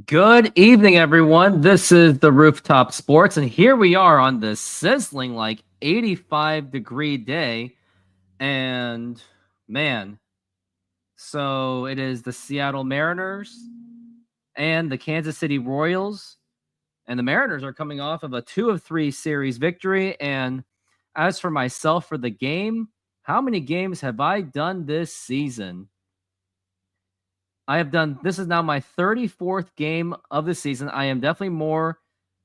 Good evening, everyone. This is the Rooftop Sports, and here we are on this sizzling, 85-degree day. And man, so it is the Seattle Mariners and the Kansas City Royals. And the Mariners are coming off of a 2 of 3 series victory. And as for myself for the game, how many games have I done this season? This is now my 34th game of the season. I am definitely more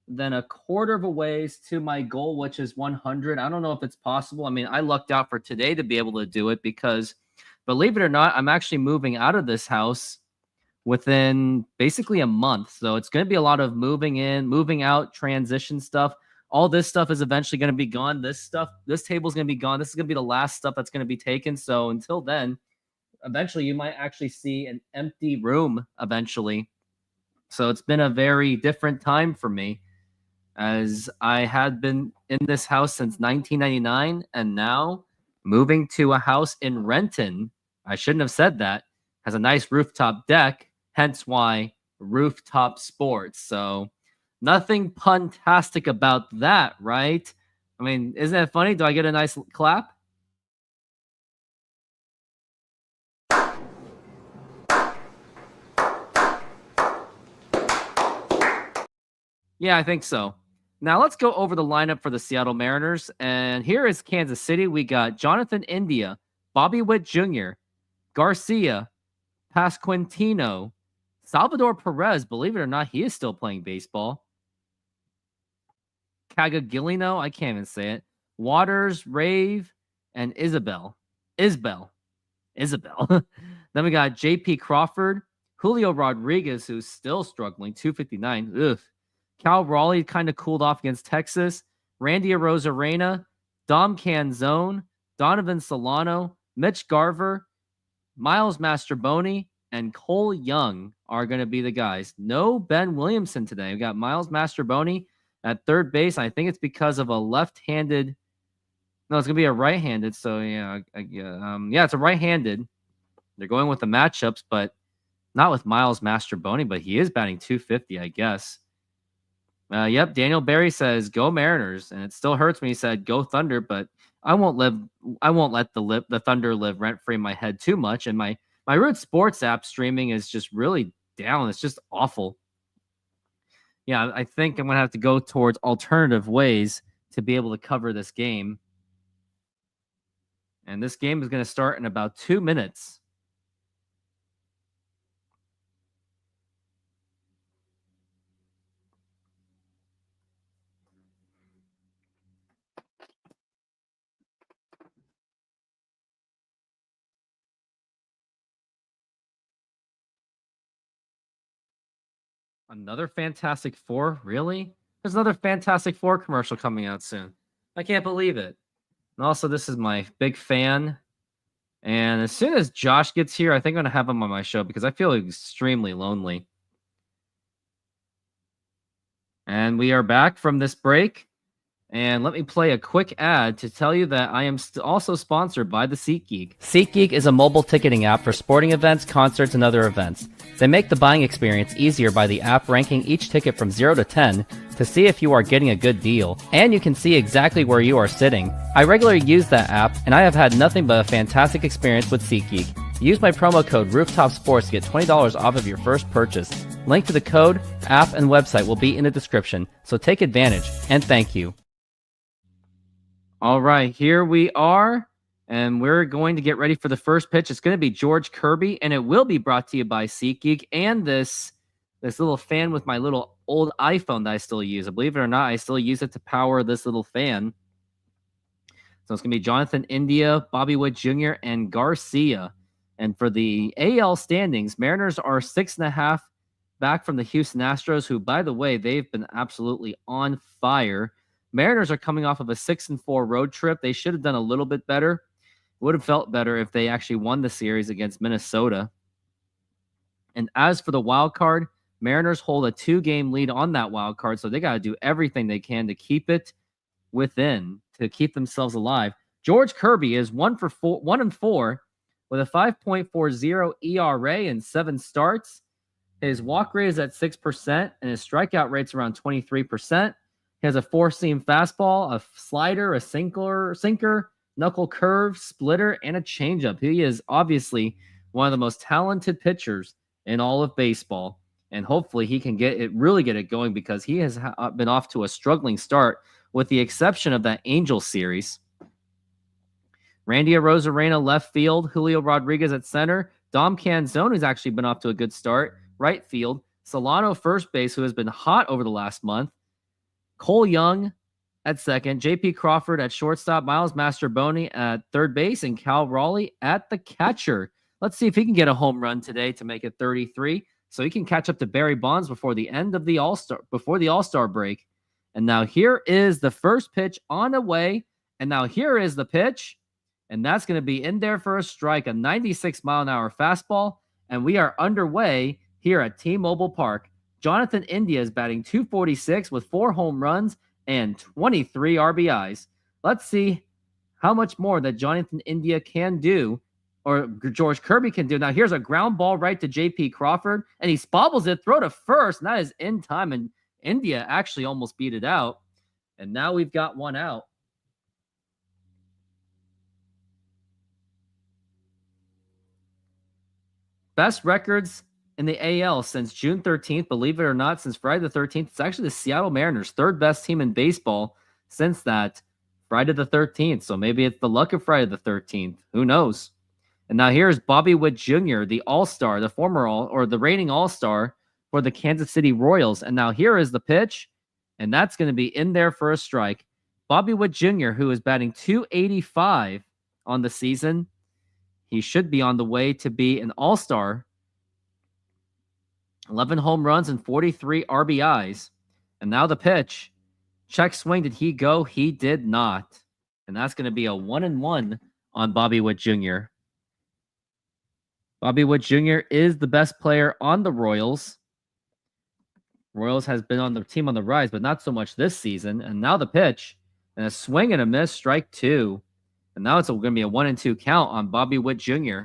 than a quarter of a ways to my goal, which is 100. I don't know if it's possible. I mean, I lucked out for today to be able to do it because, believe it or not, I'm actually moving out of this house within basically a month. So it's going to be a lot of moving in, moving out, transition stuff. All this stuff is eventually going to be gone. This table is going to be gone. This is going to be the last stuff that's going to be taken. So until then, eventually you might actually see an empty room eventually. So it's been a very different time for me, as I had been in this house since 1999 and now moving to a house in Renton. I shouldn't have said that. Has a nice rooftop deck, hence why Rooftop Sports. So nothing puntastic about that, right? I mean, isn't that funny? Do I get a nice clap? Yeah, I think so. Now let's go over the lineup for the Seattle Mariners. And here is Kansas City. We got Jonathan India, Bobby Witt Jr., Garcia, Pasquantino, Salvador Perez. Believe it or not, he is still playing baseball. Cagaglino, I can't even say it. Waters, Rave, and Isabel. Then we got JP Crawford, Julio Rodriguez, who's still struggling, 259. Ugh. Cal Raleigh kind of cooled off against Texas. Randy Arozarena, Dom Canzone, Donovan Solano, Mitch Garver, Miles Mastroboni, and Cole Young are going to be the guys. No Ben Williamson today. We got Miles Mastroboni at third base. I think it's because of a left-handed. No, it's going to be a right-handed. So, yeah, it's a right-handed. They're going with the matchups, but not with Miles Mastroboni, but he is batting 250, I guess. Yep, Daniel Barry says go Mariners, and it still hurts when he said go Thunder, but I won't let the Thunder live rent free in my head too much. And my Root Sports app streaming is just really down. It's just awful. Yeah, I think I'm gonna have to go towards alternative ways to be able to cover this game. And this game is going to start in about 2 minutes. Another Fantastic Four? Really? There's another Fantastic Four commercial coming out soon. I can't believe it. And also, this is my big fan. And as soon as Josh gets here, I think I'm going to have him on my show because I feel extremely lonely. And we are back from this break. And let me play a quick ad to tell you that I am also sponsored by the SeatGeek. SeatGeek is a mobile ticketing app for sporting events, concerts, and other events. They make the buying experience easier by the app ranking each ticket from 0 to 10 to see if you are getting a good deal, and you can see exactly where you are sitting. I regularly use that app, and I have had nothing but a fantastic experience with SeatGeek. Use my promo code RooftopSports to get $20 off of your first purchase. Link to the code, app, and website will be in the description, so take advantage, and thank you. All right, here we are, and we're going to get ready for the first pitch. It's going to be George Kirby, and it will be brought to you by SeatGeek and this little fan with my little old iPhone that I still use. Believe it or not, I still use it to power this little fan. So it's going to be Jonathan India, Bobby Witt Jr., and Garcia. And for the AL standings, Mariners are 6.5 back from the Houston Astros, who, by the way, they've been absolutely on fire. Mariners are coming off of a 6-4 road trip. They should have done a little bit better. Would have felt better if they actually won the series against Minnesota. And as for the wild card, Mariners hold a 2-game lead on that wild card, so they got to do everything they can to keep it within, to keep themselves alive. George Kirby is 1-4 with a 5.40 ERA and 7 starts. His walk rate is at 6%, and his strikeout rate's around 23%. He has a four-seam fastball, a slider, a sinker, knuckle curve, splitter, and a changeup. He is obviously one of the most talented pitchers in all of baseball, and hopefully he can really get it going, because he has been off to a struggling start, with the exception of that Angels series. Randy Arozarena left field, Julio Rodriguez at center, Dom Canzone, who's actually been off to a good start, right field, Solano first base, who has been hot over the last month, Cole Young at second, JP Crawford at shortstop, Miles Mastrobuoni at third base, and Cal Raleigh at the catcher. Let's see if he can get a home run today to make it 33, so he can catch up to Barry Bonds before the end of the All-Star break. And now here is the first pitch on the way, and now here is the pitch, and that's going to be in there for a strike, a 96-mile-an-hour fastball, and we are underway here at T-Mobile Park. Jonathan India is batting .246 with 4 home runs and 23 RBIs. Let's see how much more that Jonathan India can do, or George Kirby can do. Now here's a ground ball right to JP Crawford, and he spobbles it, throw to first, and that is in time, and India actually almost beat it out. And now we've got one out. Best records in the AL since June 13th, believe it or not, since Friday the 13th. It's actually the Seattle Mariners, third best team in baseball since that Friday the 13th. So maybe it's the luck of Friday the 13th. Who knows? And now here's Bobby Witt Jr., the All-Star, the reigning All-Star for the Kansas City Royals. And now here is the pitch, and that's going to be in there for a strike. Bobby Witt Jr., who is batting .285 on the season, he should be on the way to be an All-Star. 11 home runs and 43 RBIs. And now the pitch. Check swing. Did he go? He did not. And that's going to be a 1-1 on Bobby Witt Jr. Bobby Witt Jr. is the best player on the Royals. Royals has been on the team on the rise, but not so much this season. And now the pitch. And a swing and a miss, strike 2. And now it's going to be a 1-2 count on Bobby Witt Jr.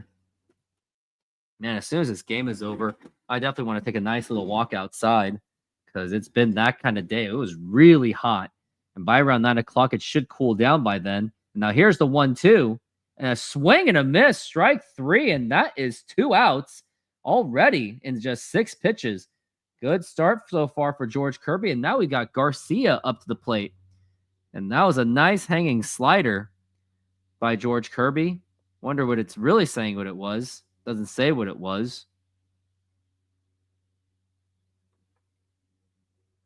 Man, as soon as this game is over, I definitely want to take a nice little walk outside, because it's been that kind of day. It was really hot. And by around 9 o'clock, it should cool down by then. And now here's the 1-2. And a swing and a miss, strike 3. And that is 2 outs already in just 6 pitches. Good start so far for George Kirby. And now we got Garcia up to the plate. And that was a nice hanging slider by George Kirby. Wonder what it's really saying what it was. Doesn't say what it was.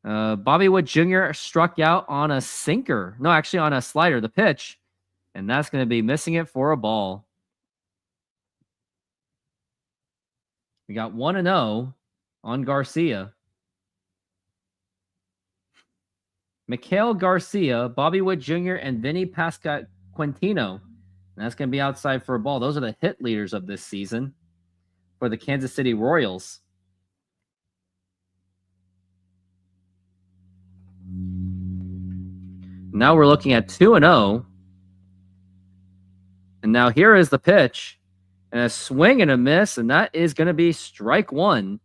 Bobby Witt Jr. struck out on a sinker. No, actually on a slider, the pitch. And that's going to be missing it for a ball. We got 1-0 on Garcia. Miguel Garcia, Bobby Witt Jr., and Vinny Pasquantino. And that's going to be outside for a ball. Those are the hit leaders of this season for the Kansas City Royals. Now we're looking at 2-0. And now here is the pitch. And a swing and a miss, and that is going to be strike 1.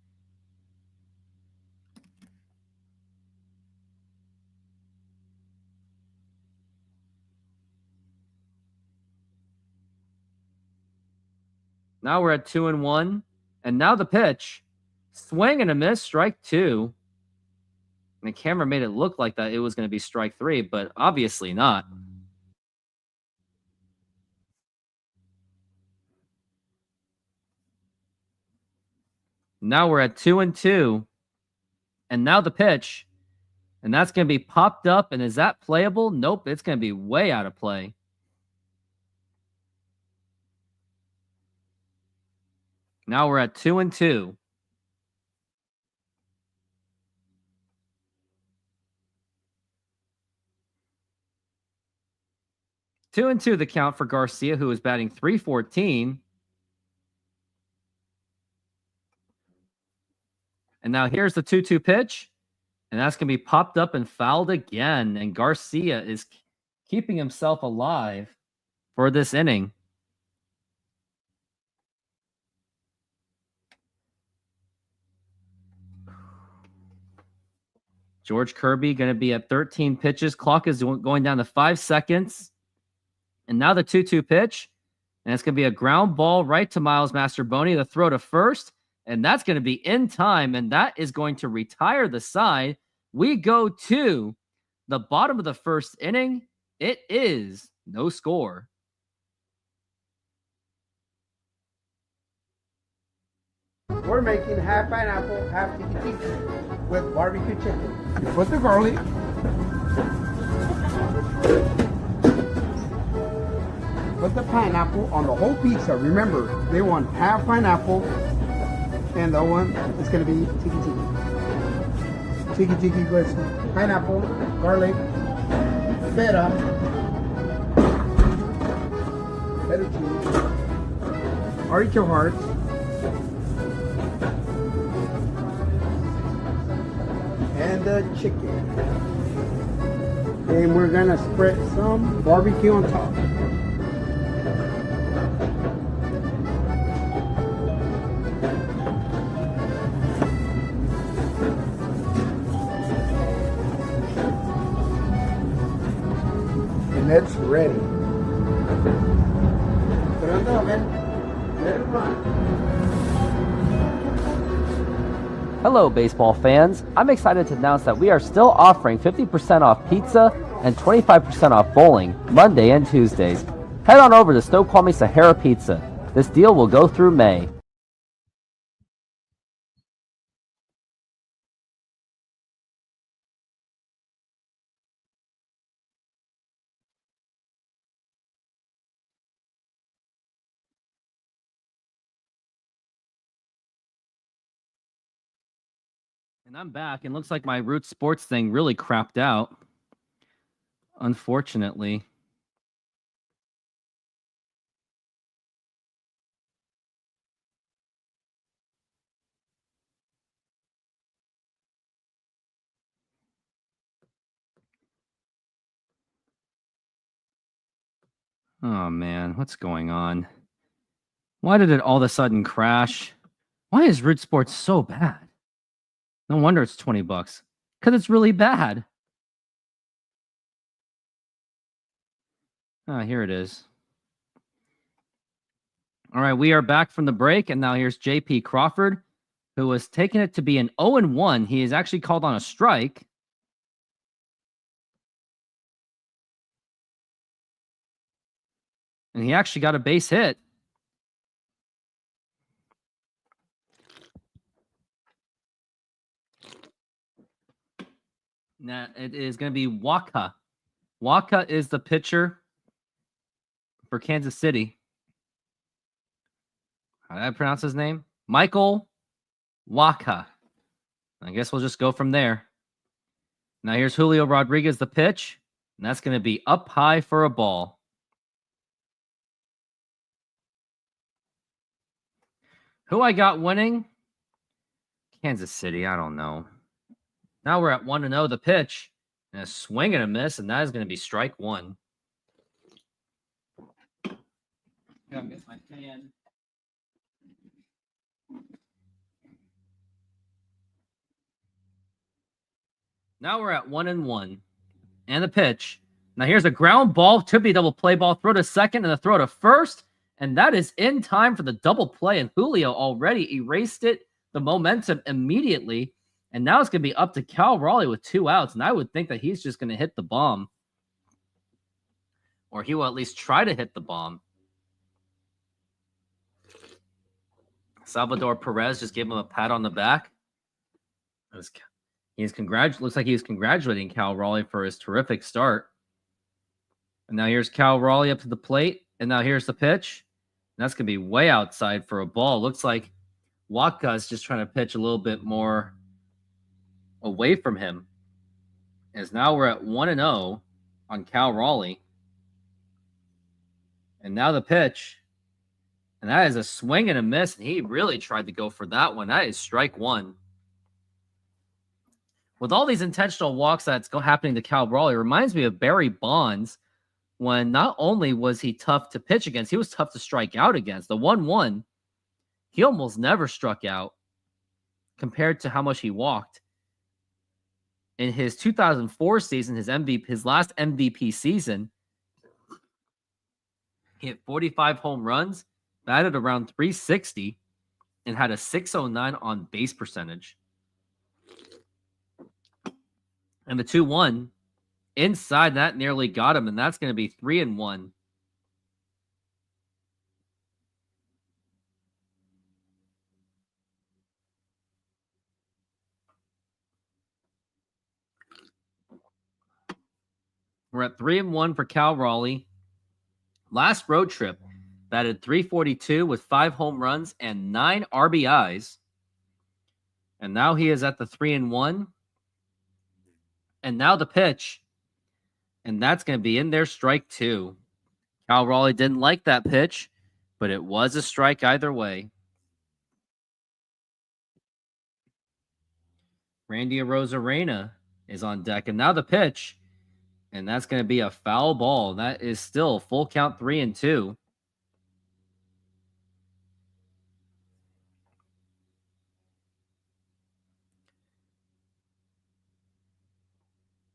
Now we're at 2-1. And now the pitch. Swing and a miss, strike 2. And the camera made it look like that it was going to be strike 3, but obviously not. Now we're at 2-2. And now the pitch. And that's going to be popped up. And is that playable? Nope, it's going to be way out of play. Now we're at 2-2. Two and two the count for Garcia, who is batting .314. And now here's the 2-2 pitch. And that's going to be popped up and fouled again. And Garcia is keeping himself alive for this inning. George Kirby going to be at 13 pitches. Clock is going down to 5 seconds. And now the 2-2 pitch. And it's going to be a ground ball right to Miles Mastrobuoni, the throw to first. And that's going to be in time. And that is going to retire the side. We go to the bottom of the first inning. It is no score. We're making half pineapple, half tiki tiki with barbecue chicken. Put the garlic. Put the pineapple on the whole pizza. Remember, they want half pineapple, and the one is going to be tiki tiki. Tiki tiki with pineapple, garlic, feta cheese, artichoke hearts, and the chicken. And we're going to spread some barbecue on top. And it's ready. Put it on the oven. Let it run. Hello, baseball fans. I'm excited to announce that we are still offering 50% off pizza and 25% off bowling Monday and Tuesdays. Head on over to Snoqualmie Sahara Pizza. This deal will go through May. And I'm back, and looks like my Root Sports thing really crapped out. Unfortunately. Oh man, what's going on? Why did it all of a sudden crash? Why is Root Sports so bad? No wonder it's $20. Because it's really bad. Ah, here it is. All right, we are back from the break, and now here's J.P. Crawford, who was taking it to be an 0-1. He is actually called on a strike. And he actually got a base hit. Now it is going to be Wacha. Wacha is the pitcher for Kansas City. How did I pronounce his name? Michael Wacha. I guess we'll just go from there. Now here's Julio Rodriguez, the pitch. And that's going to be up high for a ball. Who I got winning? Kansas City. I don't know. Now we're at 1-0. The pitch. And a swing and a miss. And that is going to be strike one. Gotta get my fan. Now we're at 1-1. And the pitch. Now here's a ground ball. Should be double play ball. Throw to second and the throw to first. And that is in time for the double play. And Julio already erased it. The momentum immediately. And now it's going to be up to Cal Raleigh with 2 outs. And I would think that he's just going to hit the bomb. Or he will at least try to hit the bomb. Salvador Perez just gave him a pat on the back. Looks like he was congratulating Cal Raleigh for his terrific start. And now here's Cal Raleigh up to the plate. And now here's the pitch. And that's going to be way outside for a ball. Looks like Wacha is just trying to pitch a little bit more away from him. As now we're at 1-0 on Cal Raleigh. And now the pitch. And that is a swing and a miss. And he really tried to go for that one. That is strike one. With all these intentional walks that's happening to Cal Raleigh, it reminds me of Barry Bonds when not only was he tough to pitch against, he was tough to strike out against. The 1-1, he almost never struck out compared to how much he walked. In his 2004 season, his last MVP season, he hit 45 home runs, batted around 360, and had a 609 on base percentage. And the 2-1 inside that nearly got him, and that's going to be 3-1. We're at 3-1 for Cal Raleigh. Last road trip, batted 342 with 5 home runs and 9 RBIs. And now he is at the 3-1. And now the pitch. And that's going to be in there, strike 2. Cal Raleigh didn't like that pitch, but it was a strike either way. Randy Arozarena is on deck. And now the pitch. And that's going to be a foul ball. That is still full count, 3-2.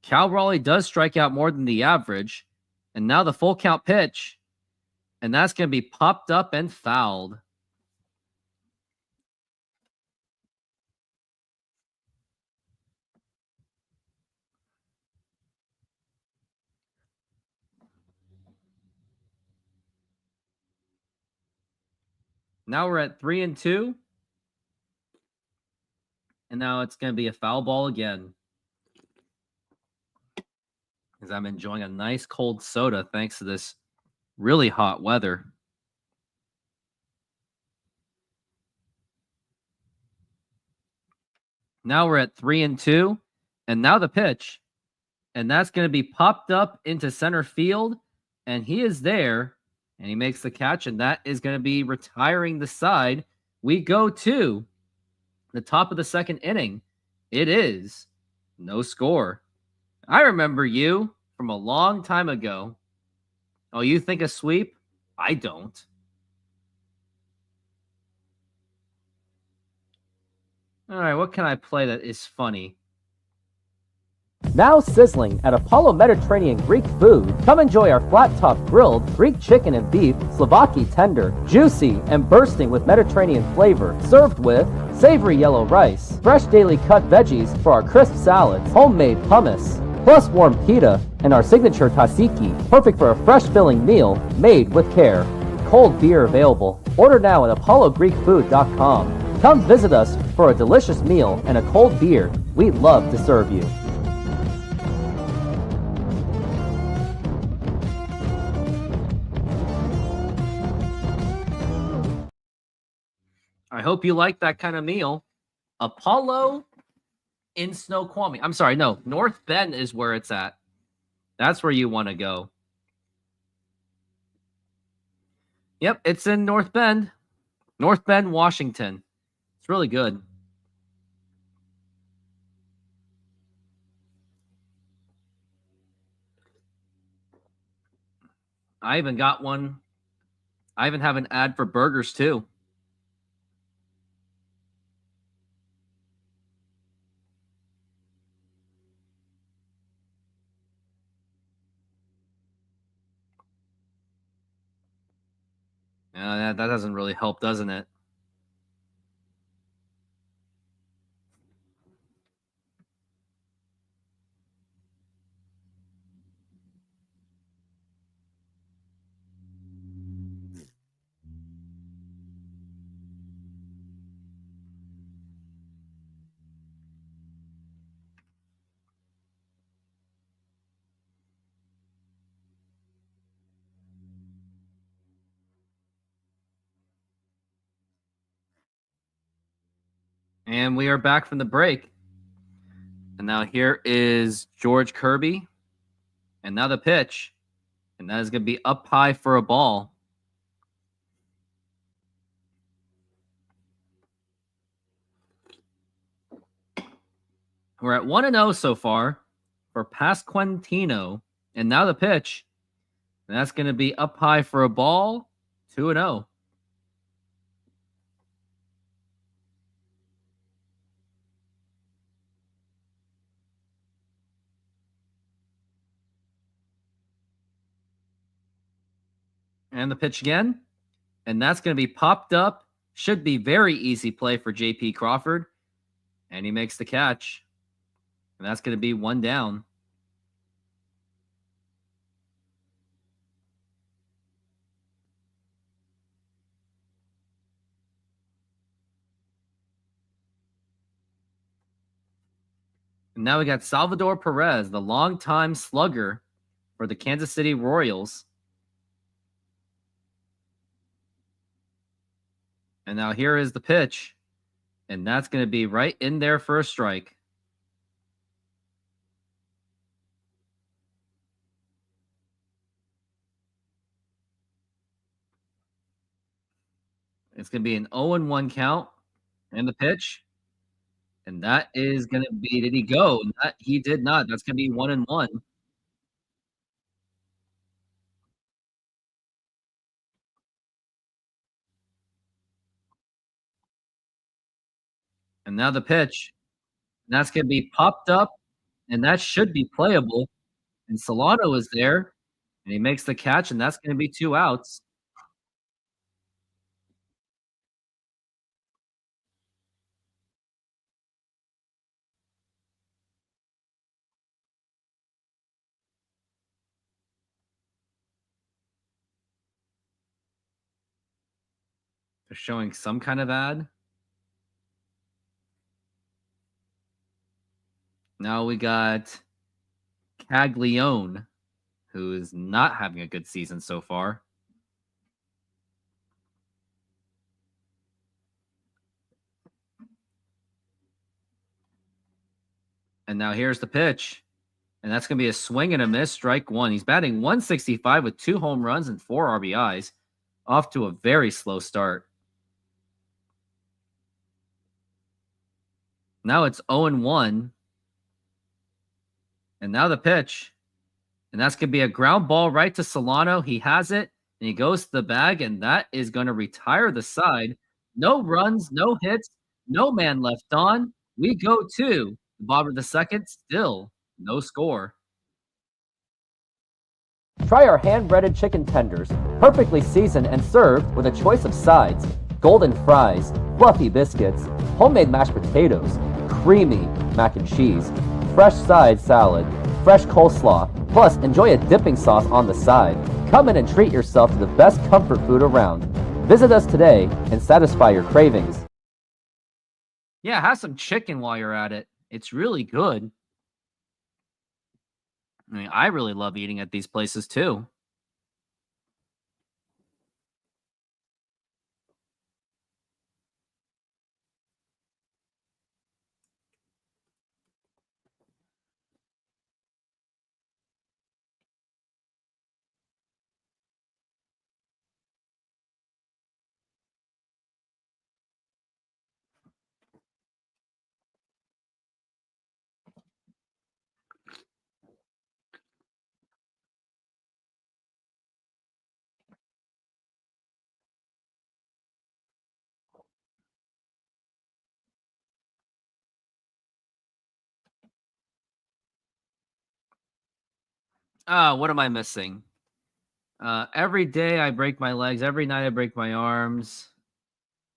Cal Raleigh does strike out more than the average. And now the full count pitch. And that's going to be popped up and fouled. Now we're at 3-2. And now it's going to be a foul ball again. As I'm enjoying a nice cold soda thanks to this really hot weather. Now we're at 3-2. And now the pitch. And that's going to be popped up into center field. And he is there. And he makes the catch. And that is going to be retiring the side. We go to the top of the second inning. It is no score. I remember you from a long time ago. Oh, you think a sweep? I don't. All right, what can I play that is funny? Now sizzling at Apollo Mediterranean Greek Food, come enjoy our flat-top grilled Greek chicken and beef, Slovaki tender, juicy and bursting with Mediterranean flavor, served with savory yellow rice, fresh daily cut veggies for our crisp salads, homemade hummus, plus warm pita, and our signature tzatziki, perfect for a fresh filling meal made with care. Cold beer available. Order now at apollogreekfood.com. Come visit us for a delicious meal and a cold beer. We'd love to serve you. I hope you like that kind of meal. Apollo in Snoqualmie. I'm sorry, no. North Bend is where it's at. That's where you want to go. Yep, it's in North Bend. North Bend, Washington. It's really good. I even got one. I even have an ad for burgers too. That doesn't really help, doesn't it? And we are back from the break. And now here is George Kirby. And now the pitch. And that is going to be up high for a ball. We're at 1-0 so far for Pasquantino. And now the pitch. And that's going to be up high for a ball. 2-0. And the pitch again. And that's going to be popped up. Should be very easy play for J.P. Crawford. And he makes the catch. And that's going to be 1 down. And now we got Salvador Perez, the longtime slugger for the Kansas City Royals. And now here is the pitch. And that's going to be right in there for a strike. It's going to be an 0-1 count. And the pitch. And that is going to be, did he go? He did not. That's going to be 1-1. And now the pitch. And that's going to be popped up. And that should be playable. And Solano is there. And he makes the catch. And that's going to be 2 outs. They're showing some kind of ad. Now we got Caglione, who is not having a good season so far. And now here's the pitch. And that's going to be a swing and a miss, strike 1. He's batting 165 with 2 home runs and 4 RBIs. Off to a very slow start. Now it's 0-1. And now the pitch. And that's going to be a ground ball right to Solano. He has it. And he goes to the bag. And that is going to retire the side. No runs, no hits, no man left on. We go to the bottom of the second. Still no score. Try our hand-breaded chicken tenders, perfectly seasoned and served with a choice of sides, golden fries, fluffy biscuits, homemade mashed potatoes, creamy mac and cheese, fresh side salad, fresh coleslaw, plus enjoy a dipping sauce on the side. Come in and treat yourself to the best comfort food around. Visit us today and satisfy your cravings. Yeah, have some chicken while you're at it. It's really good. I mean, I really love eating at these places too. What am I missing? Every day I break my legs. Every night I break my arms.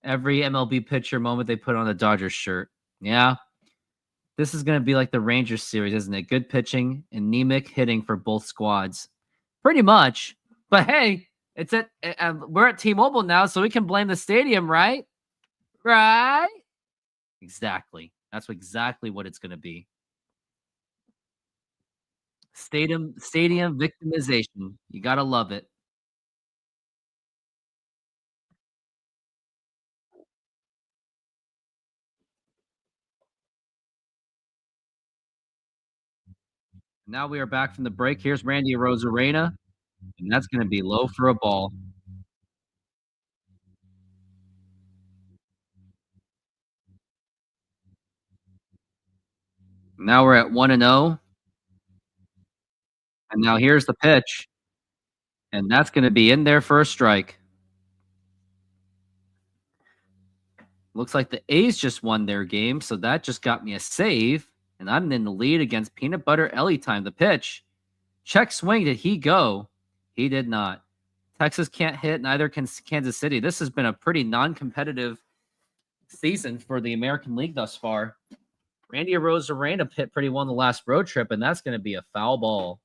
Every MLB pitcher moment they put on a Dodgers shirt. Yeah. This is going to be like the Rangers series, isn't it? Good pitching, anemic hitting for both squads. Pretty much. But hey, we're at T-Mobile now, so we can blame the stadium, right? Right? Exactly. That's exactly what it's going to be. Stadium victimization. You got to love it. Now we are back from the break. Here's Randy Arozarena, and that's going to be low for a ball. Now we're at 1-0. And now here's the pitch. And that's going to be in there for a strike. Looks like the A's just won their game, so that just got me a save. And I'm in the lead against Peanut Butter Ellie time. The pitch. Check swing. Did he go? He did not. Texas can't hit, neither can Kansas City. This has been a pretty non-competitive season for the American League thus far. Randy Arozarena hit pretty well on the last road trip, and that's going to be a foul ball.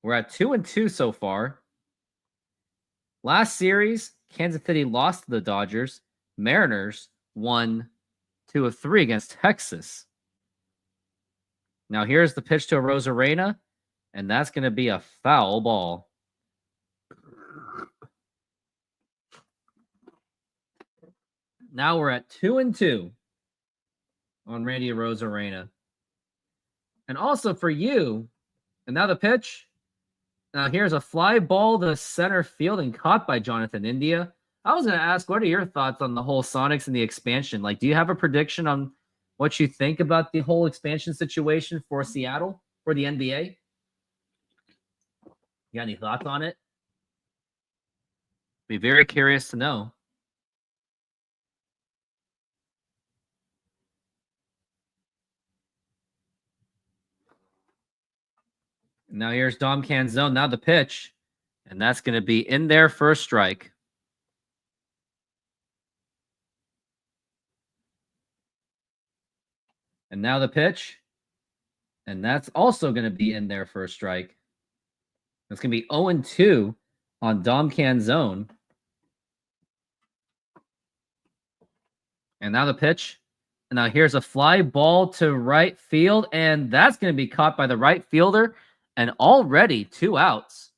We're at 2-2 so far. Last series, Kansas City lost to the Dodgers. Mariners won 2 of 3 against Texas. Now here's the pitch to Arozarena, and that's going to be a foul ball. Now we're at 2-2 on Randy Arozarena. And also for you, and now the pitch. Now here's a fly ball to center field and caught by Jonathan India. I was going to ask, what are your thoughts on the whole Sonics and the expansion? Like, do you have a prediction on what you think about the whole expansion situation for Seattle, for the NBA? You got any thoughts on it? Be very curious to know. Now here's Dom Canzone. Now the pitch. And that's going to be in there for a strike. And now the pitch. And that's also going to be in there for a strike. It's going to be 0-2 on Dom Canzone. And now the pitch. And now here's a fly ball to right field. And that's going to be caught by the right fielder. And already 2 outs.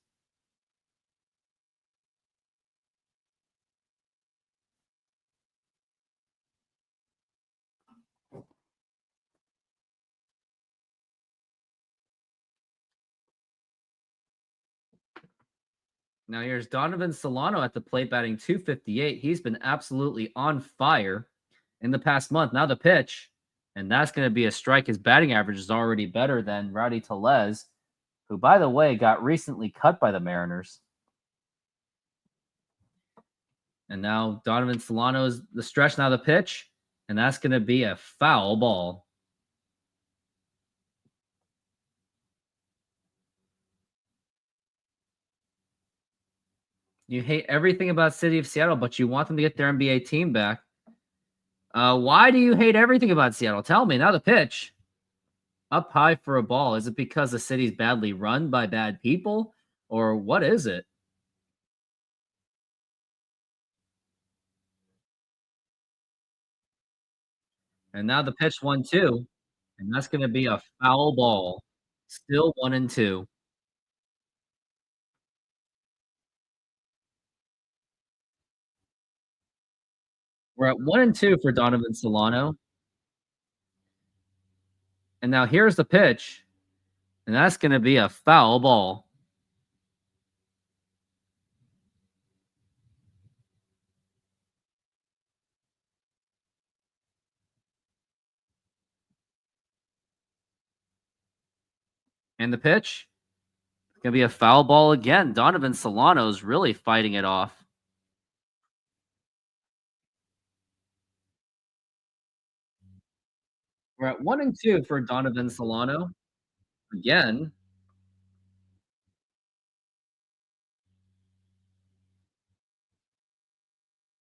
Now here's Donovan Solano at the plate batting .258. He's been absolutely on fire in the past month. Now the pitch, and that's going to be a strike. His batting average is already better than Rowdy Tellez, who, by the way, got recently cut by the Mariners. And now Donovan Solano's the stretch. Now the pitch, and that's going to be a foul ball. You hate everything about City of Seattle, but you want them to get their NBA team back. Why do you hate everything about Seattle? Tell me. Now the pitch. Up high for a ball. Is it because the city's badly run by bad people? Or what is it? And now the pitch 1-2. And that's going to be a foul ball. Still 1-2. We're at 1-2 for Donovan Solano. And now here's the pitch. And that's going to be a foul ball. And the pitch. It's going to be a foul ball again. Donovan Solano's really fighting it off. We're at 1-2 for Donovan Solano. Again.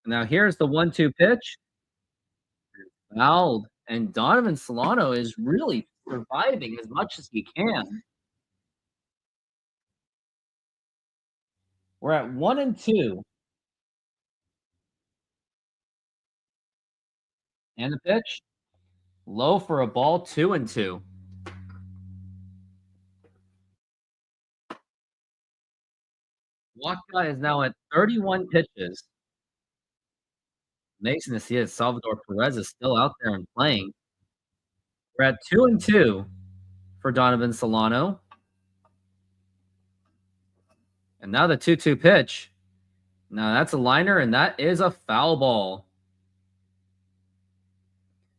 Now here's the 1-2 pitch. Fouled. And Donovan Solano is really surviving as much as he can. We're at 1-2. And the pitch. Low for a ball, 2-2. Wacha is now at 31 pitches. Amazing to see that Salvador Perez is still out there and playing. We're at 2-2 for Donovan Solano. And now the 2-2 pitch. Now that's a liner, and that is a foul ball.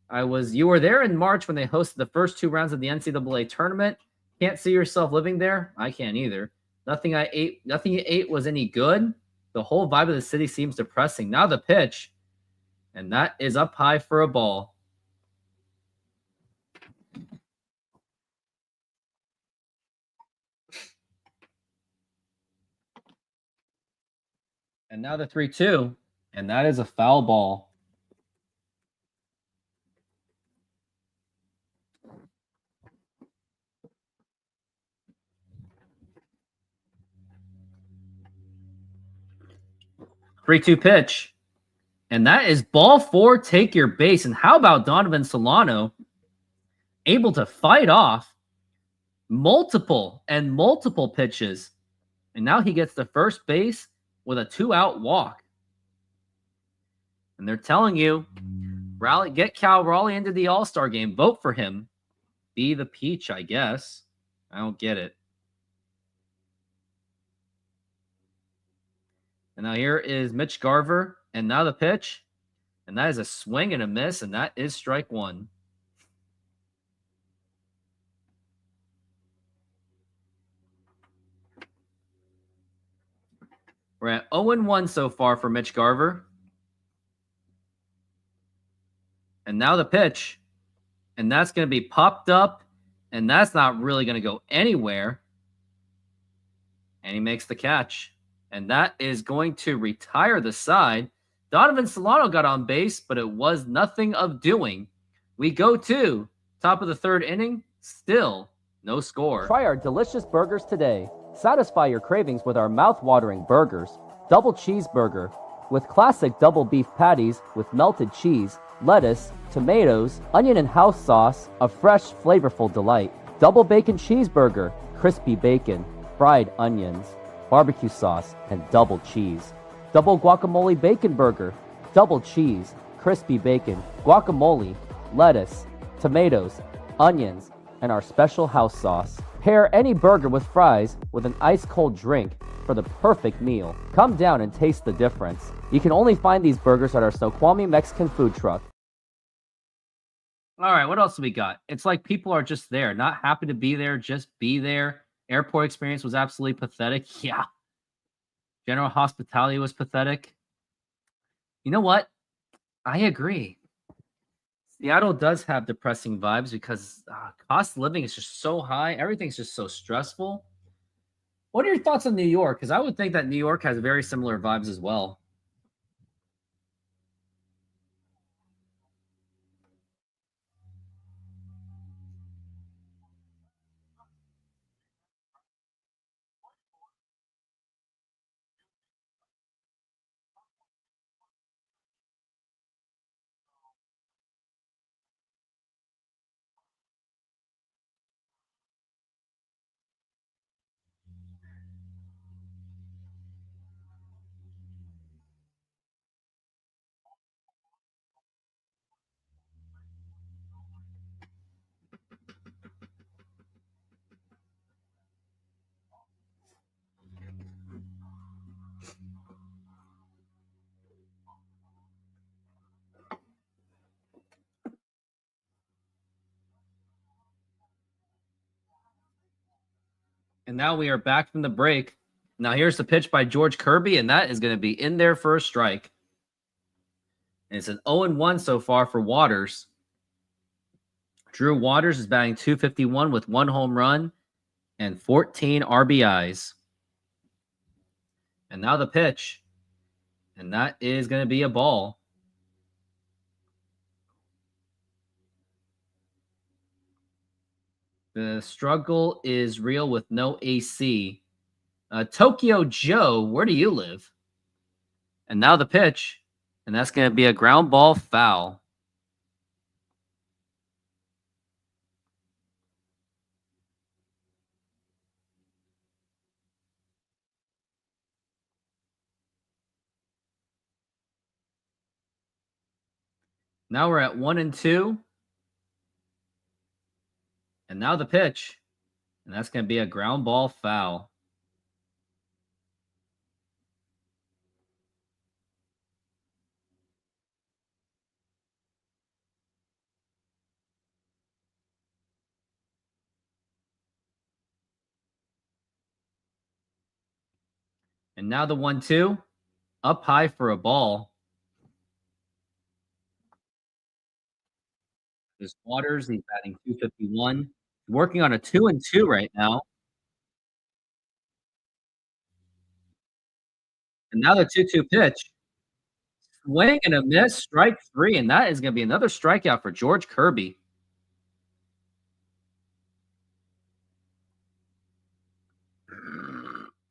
You were there in March when they hosted the first 2 rounds of the NCAA tournament. Can't see yourself living there? I can't either. Nothing you ate was any good. The whole vibe of the city seems depressing. Now the pitch. And that is up high for a ball. And now the 3-2. And that is a foul ball. Three-two pitch. And that is ball four, take your base. And how about Donovan Solano able to fight off multiple pitches? And now he gets the first base with a 2-out walk. And they're telling you, get Cal Raleigh into the All-Star game. Vote for him. Be the peach, I guess. I don't get it. And now here is Mitch Garver. And now the pitch. And that is a swing and a miss. And that is strike one. We're at 0-1 so far for Mitch Garver. And now the pitch. And that's going to be popped up. And that's not really going to go anywhere. And he makes the catch. And that is going to retire the side. Donovan Solano got on base, but it was nothing of doing. We go to top of the third inning. Still no score. Try our delicious burgers today. Satisfy your cravings with our mouth-watering burgers. Double cheeseburger with classic double beef patties with melted cheese, lettuce, tomatoes, onion and house sauce, a fresh, flavorful delight. Double bacon cheeseburger, crispy bacon, fried onions, barbecue sauce, and double cheese. Double guacamole bacon burger, double cheese, crispy bacon, guacamole, lettuce, tomatoes, onions, and our special house sauce. Pair any burger with fries with an ice-cold drink for the perfect meal. Come down and taste the difference. You can only find these burgers at our Snoqualmie Mexican food truck. All right, what else do we got? It's like people are just there, not happy to be there, just be there. Airport experience was absolutely pathetic. Yeah. General hospitality was pathetic. You know what? I agree. Seattle does have depressing vibes because cost of living is just so high. Everything's just so stressful. What are your thoughts on New York? Because I would think that New York has very similar vibes as well. And now we are back from the break. Now here's the pitch by George Kirby, and that is going to be in there for a strike. And it's an 0-1 so far for Waters. Drew Waters is batting .251 with 1 home run and 14 RBIs. And now the pitch. And that is going to be a ball. The struggle is real with no AC. Tokyo Joe, where do you live? And now the pitch. And that's going to be a ground ball foul. Now we're at 1-2. And now the pitch. And that's going to be a ground ball foul. And now the 1-2. Up high for a ball. There's Waters. He's batting .251. Working on a 2-2 right now. And now the 2-2 pitch. Swing and a miss, strike 3, and that is gonna be another strikeout for George Kirby.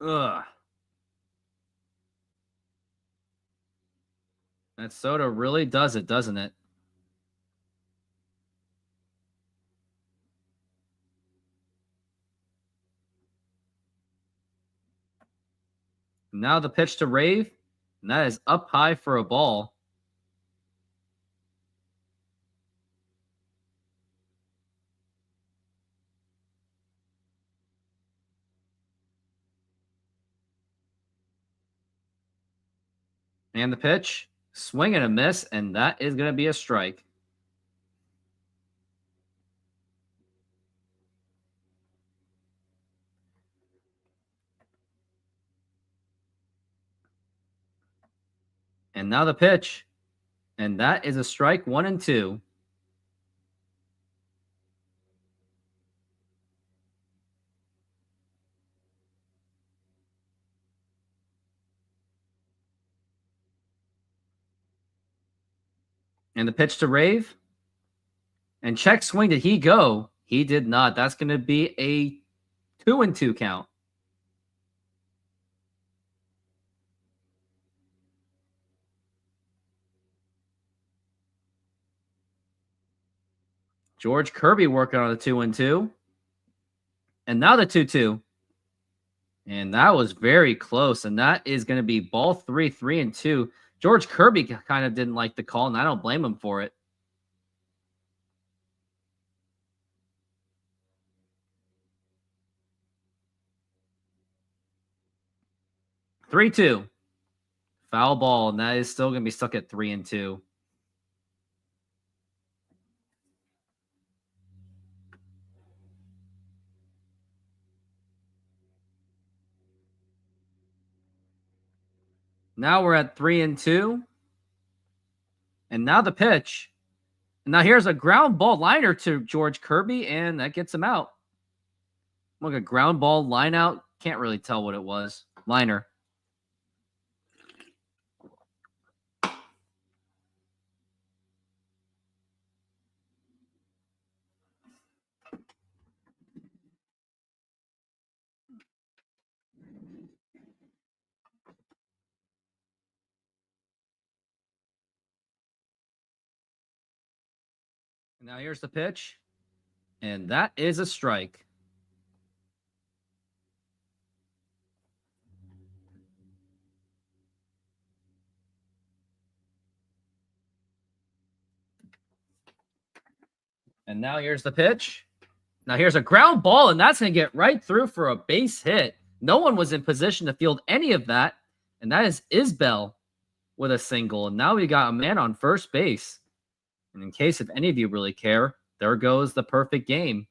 Ugh. That soda really does it, doesn't it? Now the pitch to Rave, and that is up high for a ball. And the pitch, swing and a miss, and that is going to be a strike. And now the pitch, and that is a strike 1-2. And the pitch to Rave. And check swing, did he go? He did not. That's going to be a 2-2 count. George Kirby working on the 2-2. And now the 2-2. And that was very close. And that is going to be ball 3, 3-2. George Kirby kind of didn't like the call, and I don't blame him for it. Three, 2. Foul ball, and that is still going to be stuck at 3-2. Now we're at 3-2. And now the pitch. And now here's a ground ball liner to George Kirby, and that gets him out. Look, a ground ball line out. Can't really tell what it was. Liner. Now here's the pitch. And that is a strike. And now here's the pitch. Now here's a ground ball, and that's going to get right through for a base hit. No one was in position to field any of that. And that is Isbell with a single. And now we got a man on first base. And in case if any of you really care, there goes the perfect game.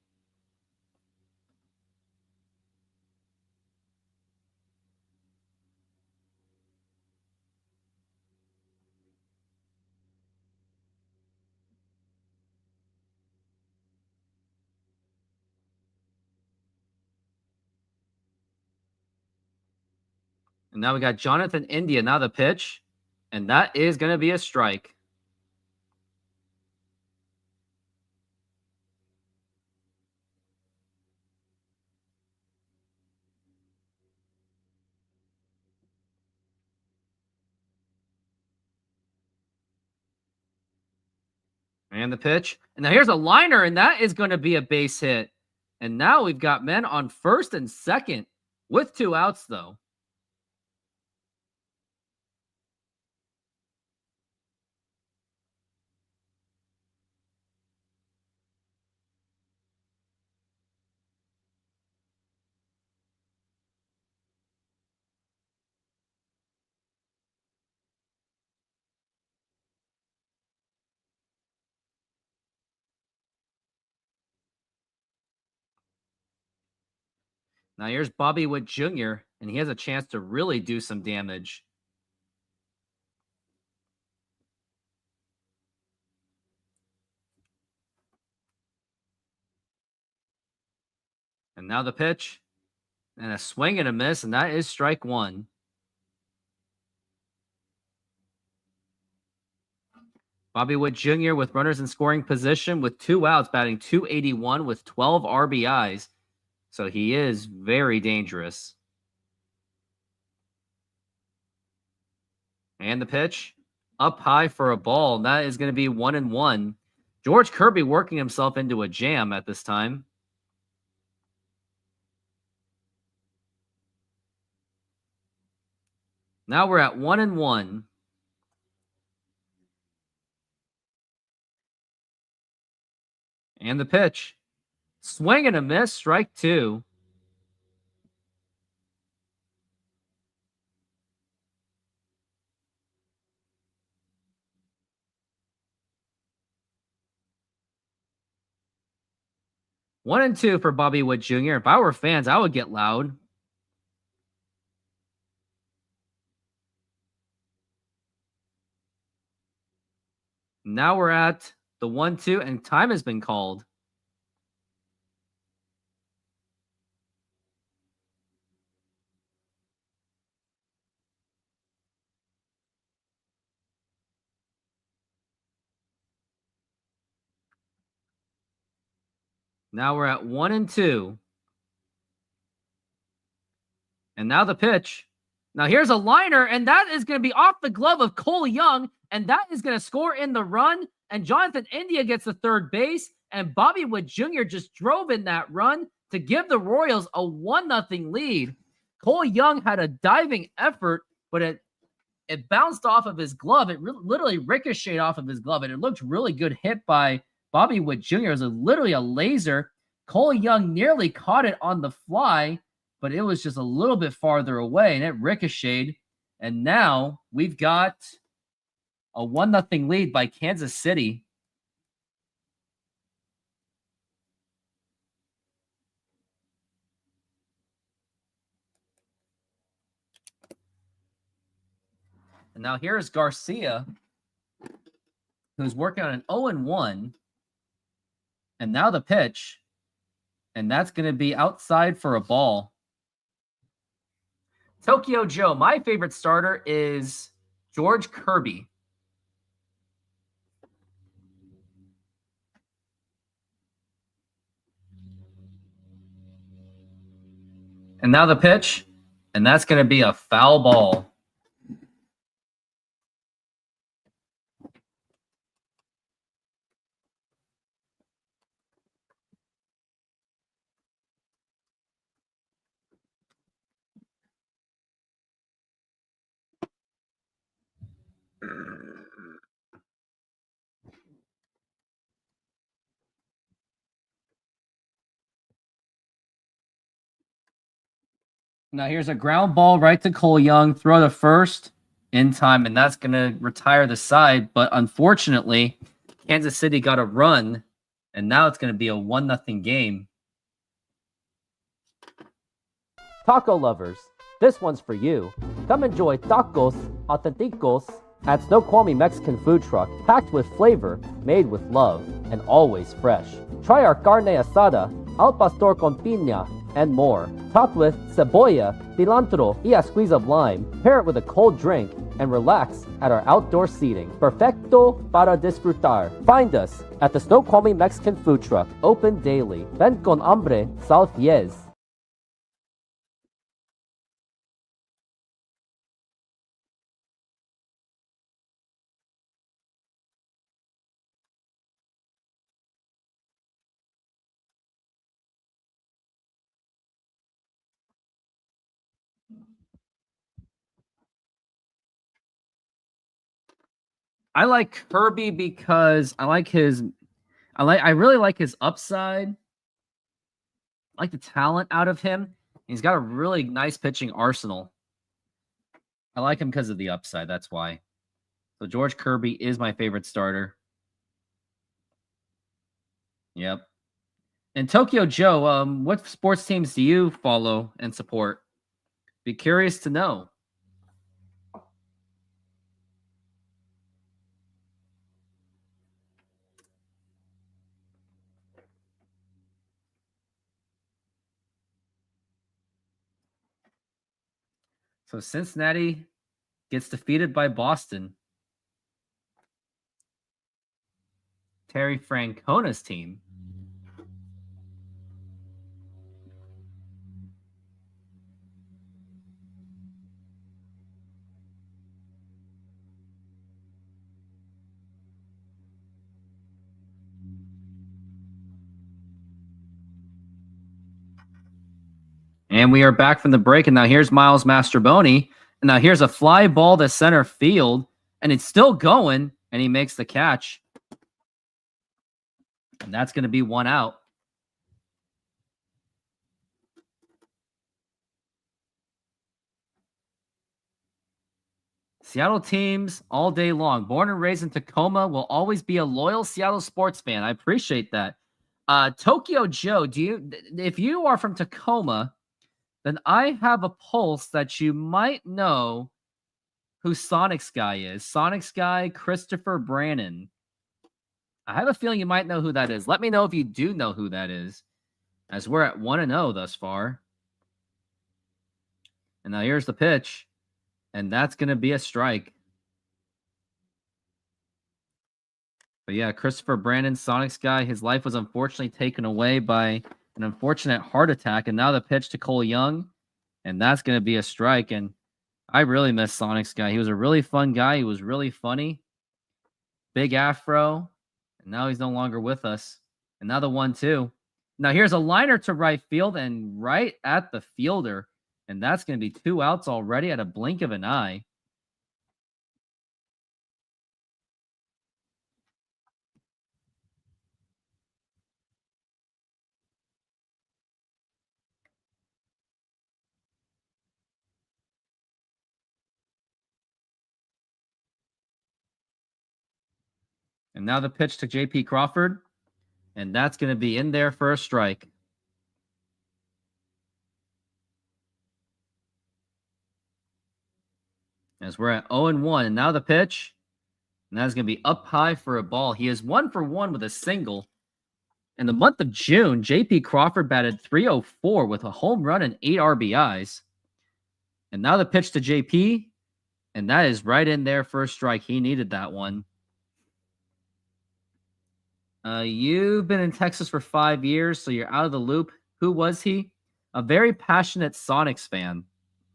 And now we got Jonathan India, now the pitch. And that is going to be a strike. And the pitch. And now here's a liner, and that is going to be a base hit. And now we've got men on first and second with 2 outs, though. Now here's Bobby Witt Jr., and he has a chance to really do some damage. And now the pitch. And a swing and a miss, and that is strike 1. Bobby Witt Jr. with runners in scoring position with 2 outs, batting .281 with 12 RBIs. So he is very dangerous. And the pitch up high for a ball. That is going to be 1-1. George Kirby working himself into a jam at this time. Now we're at 1-1. And the pitch. Swing and a miss, strike 2. One and 2 for Bobby Witt Jr. If I were fans, I would get loud. Now we're at the 1-2, and time has been called. Now we're at 1-2. And now the pitch. Now here's a liner, and that is going to be off the glove of Cole Young, and that is going to score in the run. And Jonathan India gets the third base, and Bobby Witt Jr. just drove in that run to give the Royals a 1-0 lead. Cole Young had a diving effort, but it bounced off of his glove. It literally ricocheted off of his glove, and it looked really good hit by Bobby Witt Jr. It was literally a laser. Cole Young nearly caught it on the fly, but it was just a little bit farther away, and it ricocheted. And now we've got a 1-0 lead by Kansas City. And now here's Garcia, who's working on an 0-1. And now the pitch. And that's going to be outside for a ball. Tokyo Joe, my favorite starter is George Kirby. And now the pitch. And that's going to be a foul ball. Now here's a ground ball right to Cole Young. Throw to first in time, and that's going to retire the side. But unfortunately, Kansas City got a run, and now it's going to be a 1-0 game. Taco lovers, this one's for you. Come enjoy Tacos Autenticos at Snoqualmie Mexican food truck, packed with flavor, made with love, and always fresh. Try our carne asada, al pastor con piña, and more. Topped with cebolla, cilantro, y a squeeze of lime. Pair it with a cold drink and relax at our outdoor seating. Perfecto para disfrutar. Find us at the Snoqualmie Mexican food truck, open daily. Ven con hambre, sal fies. I like Kirby because I really like his upside. I like the talent out of him. He's got a really nice pitching arsenal. I like him because of the upside. That's why. So George Kirby is my favorite starter. Yep. And Tokyo Joe, what sports teams do you follow and support? Be curious to know. So Cincinnati gets defeated by Boston. Terry Francona's team. And we are back from the break, and now here's Miles Mastrobuoni. And now here's a fly ball to center field, and it's still going, and he makes the catch. And that's going to be one out. Seattle teams all day long. Born and raised in Tacoma, will always be a loyal Seattle sports fan. I appreciate that. Tokyo Joe, if you are from Tacoma, then I have a pulse that you might know who Sonics Guy is. Sonics Guy, Christopher Brannon. I have a feeling you might know who that is. Let me know if you do know who that is, as we're at 1-0 thus far. And now here's the pitch, and that's going to be a strike. But yeah, Christopher Brannon, Sonics Guy, his life was unfortunately taken away by an unfortunate heart attack. And now the pitch to Cole Young, and that's going to be a strike. And I really miss Sonics Guy. He was a really fun guy. He was really funny. Big afro. And now he's no longer with us. And now the 1-2. Now here's a liner to right field and right at the fielder. And that's going to be 2 outs already at a blink of an eye. And now the pitch to J.P. Crawford. And that's going to be in there for a strike. As we're at 0-1. And now the pitch. And that's going to be up high for a ball. He is 1 for 1 with a single. In the month of June, J.P. Crawford batted .304 with a home run and 8 RBIs. And now the pitch to J.P. And that is right in there for a strike. He needed that one. You've been in Texas for 5 years, so you're out of the loop. Who was he? A very passionate Sonics fan.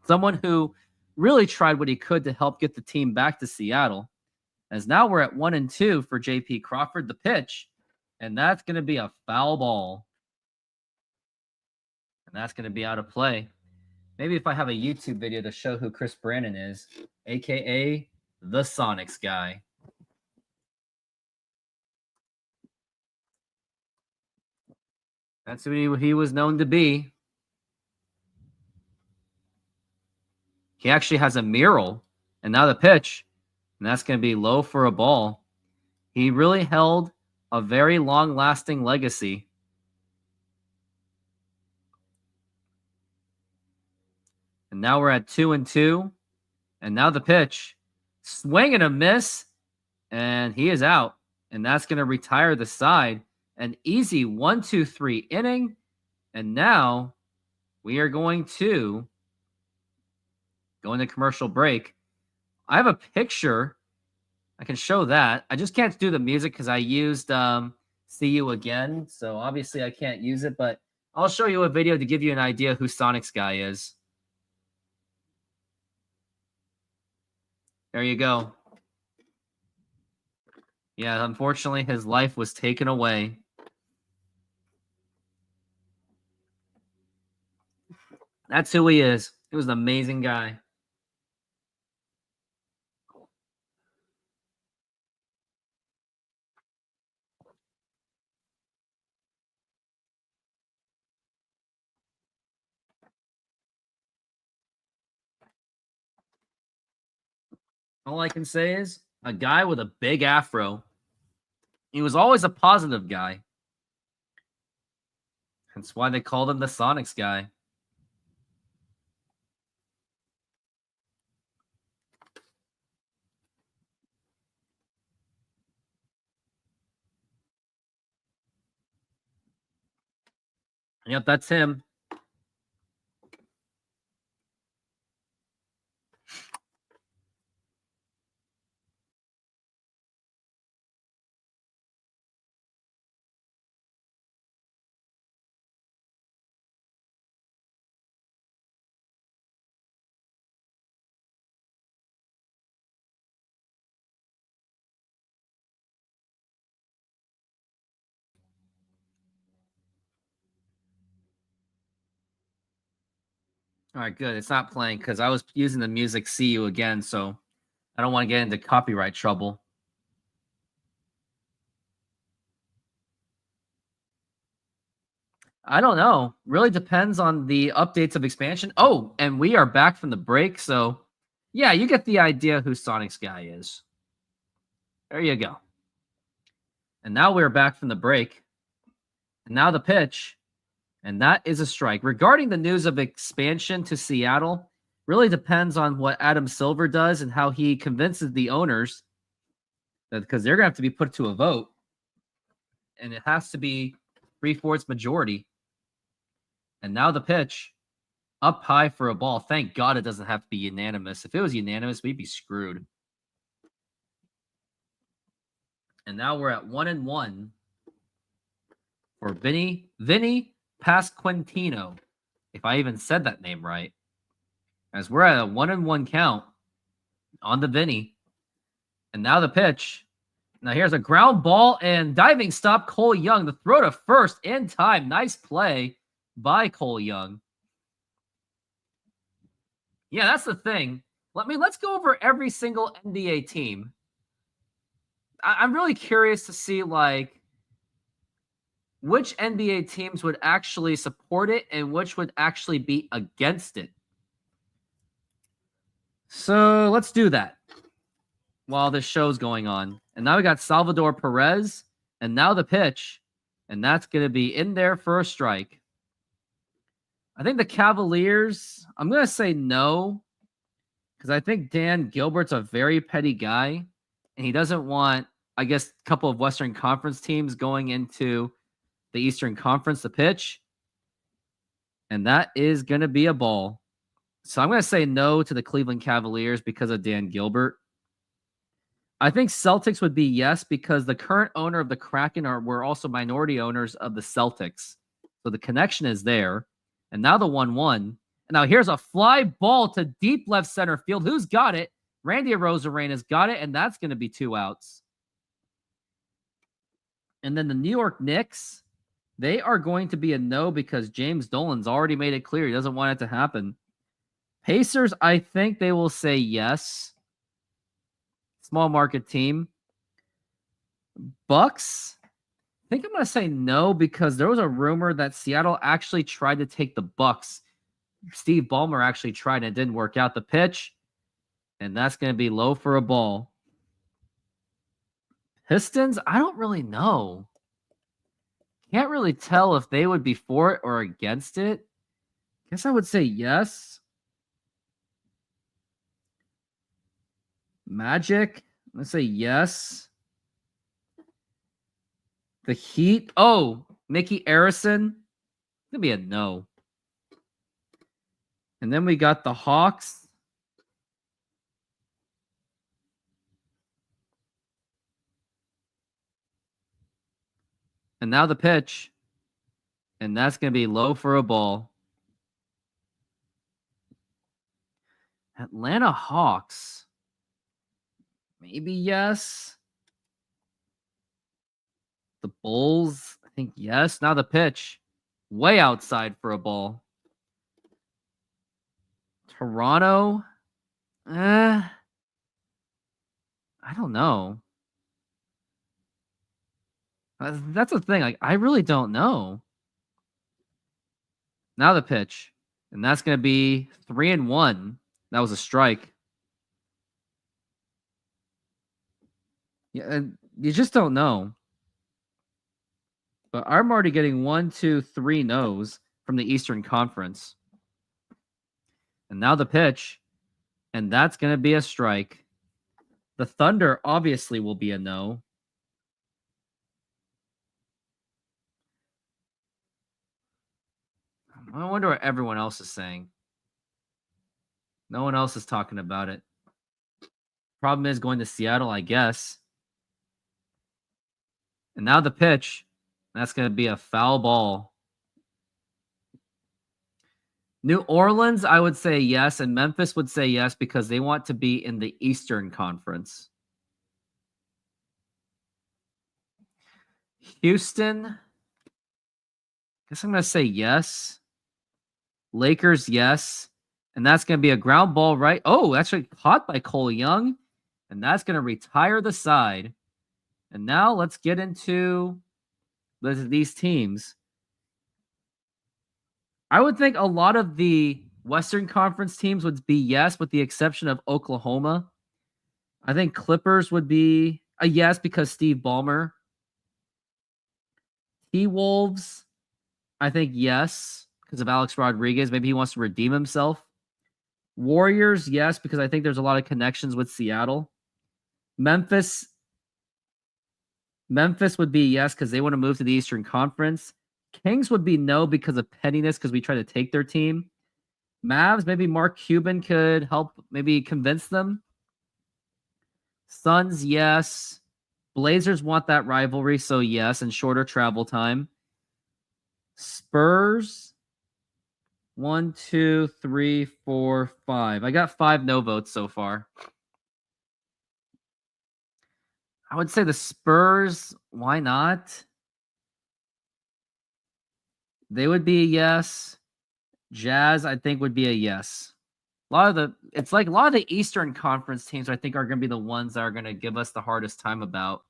Someone who really tried what he could to help get the team back to Seattle. As now we're at 1-2 for J.P. Crawford, the pitch. And that's going to be a foul ball. And that's going to be out of play. Maybe if I have a YouTube video to show who Chris Brannon is, a.k.a. the Sonics Guy. That's who he was known to be. He actually has a mural. And now the pitch. And that's going to be low for a ball. He really held a very long-lasting legacy. And now we're at 2-2. And now the pitch. Swing and a miss. And he is out. And that's going to retire the side. An easy 1-2-3 inning. And now we are going to go into commercial break. I have a picture. I can show that. I just can't do the music because I used See You Again. So obviously I can't use it, but I'll show you a video to give you an idea who Sonics Guy is. There you go. Yeah, unfortunately his life was taken away. That's who he is. He was an amazing guy. All I can say is a guy with a big afro. He was always a positive guy. That's why they called him the Sonics Guy. Yep, that's him. All right, good. It's not playing because I was using the music "See You Again," so I don't want to get into copyright trouble. I don't know. Really depends on the updates of expansion. Oh, and we are back from the break, so yeah, you get the idea who Sonic Sky is. There you go. And now we're back from the break. And now the pitch. And that is a strike. Regarding the news of expansion to Seattle, really depends on what Adam Silver does and how he convinces the owners, because they're going to have to be put to a vote. And it has to be 3/4 majority. And now the pitch. Up high for a ball. Thank God it doesn't have to be unanimous. If it was unanimous, we'd be screwed. And now we're at 1-1 for Vinny Pasquantino, if I even said that name right. As we're at a 1-1 count on the Vinny. And now the pitch. Now here's a ground ball and diving stop, Cole Young. The throw to first in time. Nice play by Cole Young. Yeah, that's the thing. Let's go over every single NBA team. I'm really curious to see, like, which NBA teams would actually support it and which would actually be against it. So let's do that while this show's going on. And now we got Salvador Perez, and now the pitch, and that's going to be in there for a strike. I think the Cavaliers, I'm going to say no, because I think Dan Gilbert's a very petty guy, and he doesn't want, I guess, a couple of Western Conference teams going into the Eastern Conference to pitch. And that is going to be a ball. So I'm going to say no to the Cleveland Cavaliers because of Dan Gilbert. I think Celtics would be yes, because the current owner of the Kraken were also minority owners of the Celtics. So the connection is there. And now the 1-1. And now here's a fly ball to deep left center field. Who's got it? Randy Arozarena's got it, and that's going to be 2 outs. And then the New York Knicks, they are going to be a no because James Dolan's already made it clear he doesn't want it to happen. Pacers, I think they will say yes. Small market team. Bucks, I think I'm going to say no because there was a rumor that Seattle actually tried to take the Bucks. Steve Ballmer actually tried and it didn't work out. The pitch, and that's going to be low for a ball. Pistons, I don't really know. Can't really tell if they would be for it or against it. Guess I would say yes. Magic, let's say yes. The Heat, oh, Mickey Arison, gonna be a no. And then we got the Hawks. And now the pitch. And that's going to be low for a ball. Atlanta Hawks. Maybe yes. The Bulls, I think yes. Now the pitch. Way outside for a ball. Toronto. I don't know. That's the thing. Like, I really don't know. Now the pitch. And that's going to be 3-1. That was a strike. Yeah, and you just don't know. But I'm already getting 1, 2, 3 no's from the Eastern Conference. And now the pitch. And that's going to be a strike. The Thunder obviously will be a no. I wonder what everyone else is saying. No one else is talking about it. Problem is going to Seattle, I guess. And now the pitch. That's going to be a foul ball. New Orleans, I would say yes. And Memphis would say yes because they want to be in the Eastern Conference. Houston, I guess I'm going to say yes. Lakers, yes. And that's going to be a ground ball, right? Oh, actually caught by Cole Young. And that's going to retire the side. And now let's get into these teams. I would think a lot of the Western Conference teams would be yes, with the exception of Oklahoma. I think Clippers would be a yes because Steve Ballmer. T-Wolves, I think yes because of Alex Rodriguez. Maybe he wants to redeem himself. Warriors, yes, because I think there's a lot of connections with Seattle. Memphis would be yes because they want to move to the Eastern Conference. Kings would be no because of pettiness because we try to take their team. Mavs, maybe Mark Cuban could help maybe convince them. Suns, yes. Blazers want that rivalry, so yes, and shorter travel time. Spurs, 1, 2, 3, 4, 5. I got 5 no votes so far. I would say the Spurs, why not? They would be a yes. Jazz, I think, would be a yes. A lot of the Eastern Conference teams I think are going to be the ones that are going to give us the hardest time about.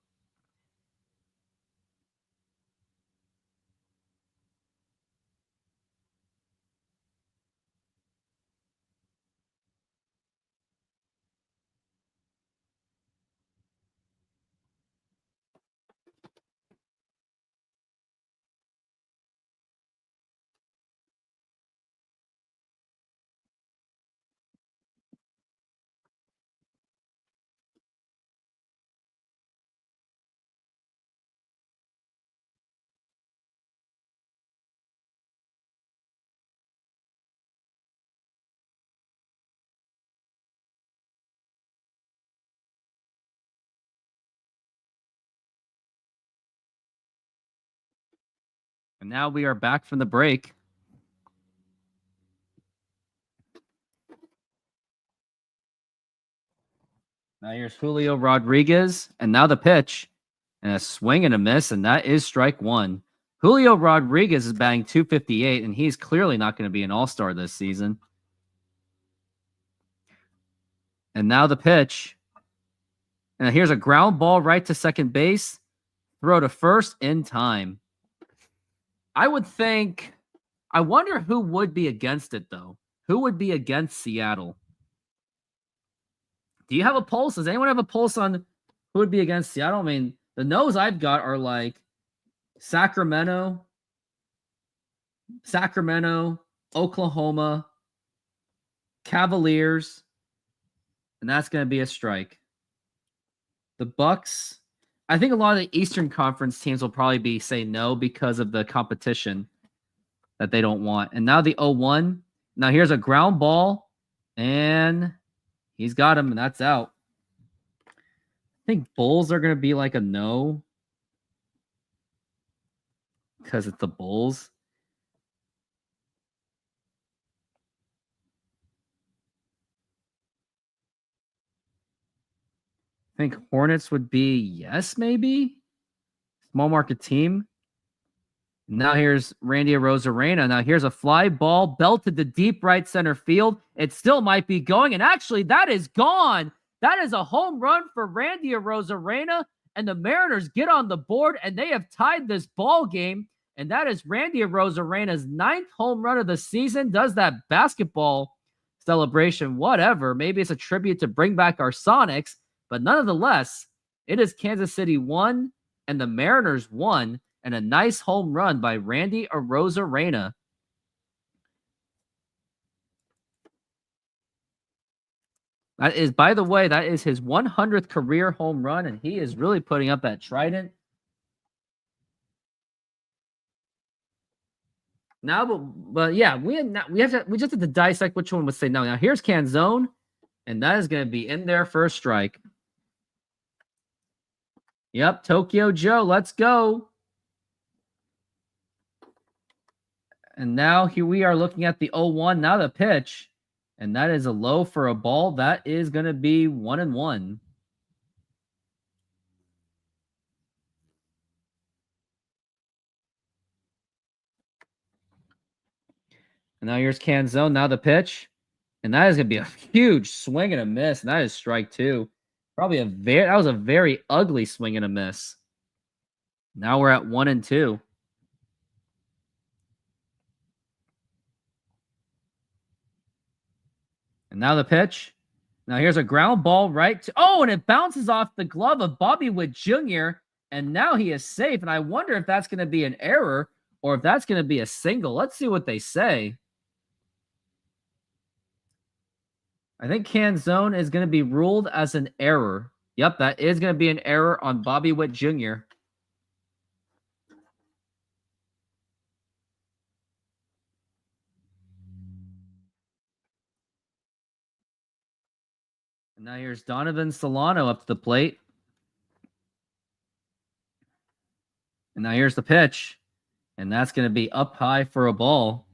And now we are back from the break. Now here's Julio Rodriguez, and now the pitch, and a swing and a miss, and that is strike one. Julio Rodriguez is batting .258, and he's clearly not going to be an all-star this season. And now the pitch. And here's a ground ball right to second base. Throw to first in time. I wonder who would be against it, though. Who would be against Seattle? Do you have a pulse? Does anyone have a pulse on who would be against Seattle? I mean, the no's I've got are like Sacramento, Oklahoma, Cavaliers, and that's going to be a strike. The Bucks, I think a lot of the Eastern Conference teams will probably say no because of the competition that they don't want. And now the 0-1. Now here's a ground ball, and he's got him, and that's out. I think Bulls are going to be like a no because it's the Bulls. I think Hornets would be yes, maybe. Small market team. Now here's Randy Arozarena. Now here's a fly ball belted to deep right center field. It still might be going, and actually that is gone. That is a home run for Randy Arozarena, and the Mariners get on the board, and they have tied this ball game, and that is Randy Arozarena's 9th home run of the season. Does that basketball celebration, whatever. Maybe it's a tribute to bring back our Sonics, but nonetheless, it is Kansas City 1 and the Mariners 1, and a nice home run by Randy Arozarena. That is, by the way, that is his 100th career home run, and he is really putting up that trident. Now, but yeah, we just have to dissect which one would say no. Now here's Canzone, and that is going to be in there for a strike. Yep, Tokyo Joe, let's go. And now here we are looking at the 0-1. Now the pitch, and that is a low for a ball. That is going to be 1-1. And now here's Canzone. Now the pitch. And that is going to be a huge swing and a miss. And that is strike two. Probably that was a very ugly swing and a miss. Now we're at 1-2. And now the pitch. Now here's a ground ball right to, and it bounces off the glove of Bobby Witt Jr. And now he is safe. And I wonder if that's going to be an error or if that's going to be a single. Let's see what they say. I think Canzone is going to be ruled as an error. Yep, that is going to be an error on Bobby Witt Jr. And now here's Donovan Solano up to the plate. And now here's the pitch. And that's going to be up high for a ball.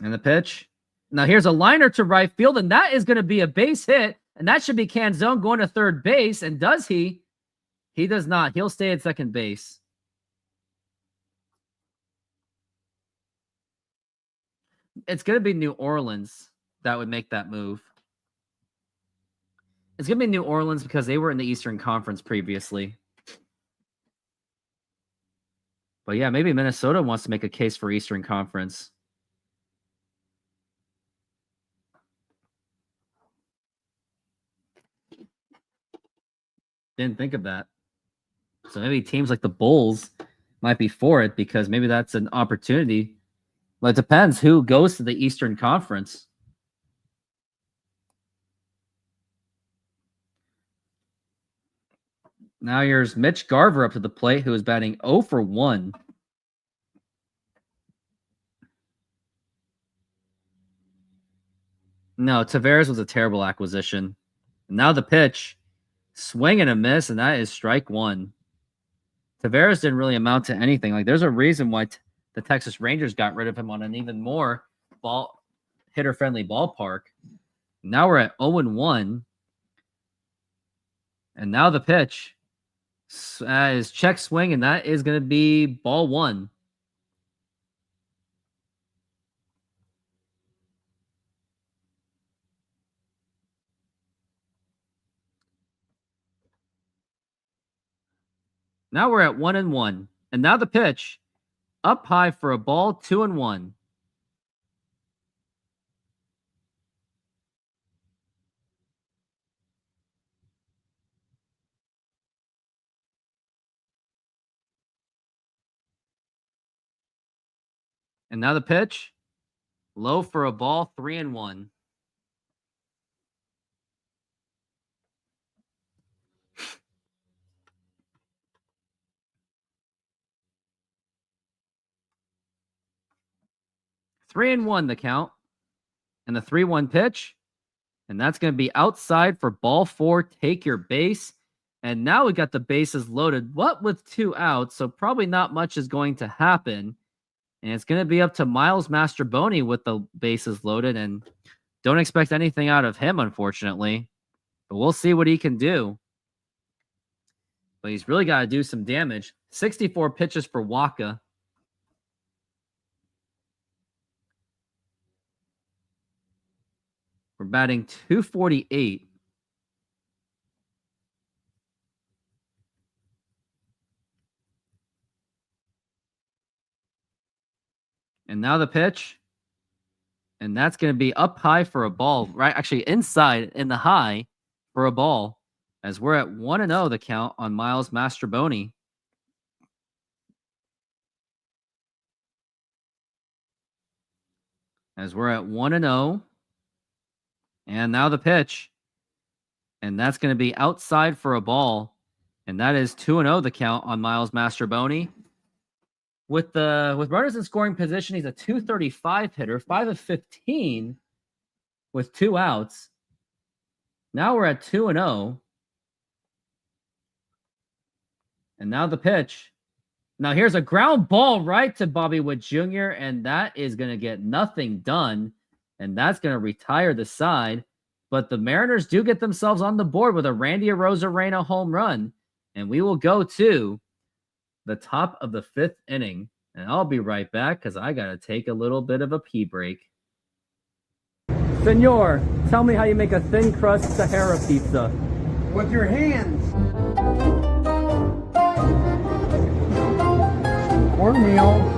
And the pitch. Now here's a liner to right field, and that is going to be a base hit. And that should be Canzone going to third base. And does he? He does not. He'll stay at second base. It's going to be New Orleans that would make that move. It's going to be New Orleans because they were in the Eastern Conference previously. But yeah, maybe Minnesota wants to make a case for Eastern Conference. Didn't think of that. So maybe teams like the Bulls might be for it because maybe that's an opportunity. Well, it depends who goes to the Eastern Conference. Now here's Mitch Garver up to the plate, who is batting 0 for 1. No, Taveras was a terrible acquisition. Now the pitch. Swing and a miss, and that is strike one. Taveras didn't really amount to anything. Like, there's a reason why the Texas Rangers got rid of him on an even more hitter-friendly ballpark. Now we're at 0-1. And now the pitch is check swing, and that is going to be ball one. Now we're at 1-1. And now the pitch up high for a ball, 2-1. And now the pitch low for a ball, 3-1. Three and 1 the count. And the 3-1 pitch. And that's going to be outside for ball 4. Take your base. And now we got the bases loaded. What with 2 outs? So probably not much is going to happen. And it's going to be up to Miles Mastrobuoni with the bases loaded. And don't expect anything out of him, unfortunately. But we'll see what he can do. But he's really got to do some damage. 64 pitches for Wacha. We're batting 248. And now the pitch. And that's going to be up high for a ball. Right, actually inside in the high for a ball. As we're at 1-0 the count on Miles Mastrobuoni. As we're at 1-0. And now the pitch. And that's going to be outside for a ball. And that is 2-0 the count on Miles Mastrobuoni. With runners in scoring position, he's a 235 hitter, 5 of 15 with 2 outs. Now we're at 2-0. And now the pitch. Now here's a ground ball right to Bobby Witt Jr., and that is going to get nothing done. And that's going to retire the side. But the Mariners do get themselves on the board with a Randy Arozarena home run. And we will go to the top of the 5th inning, and I'll be right back because I got to take a little bit of a pee break. Senor, tell me how you make a thin crust Sahara pizza. With your hands. Cornmeal.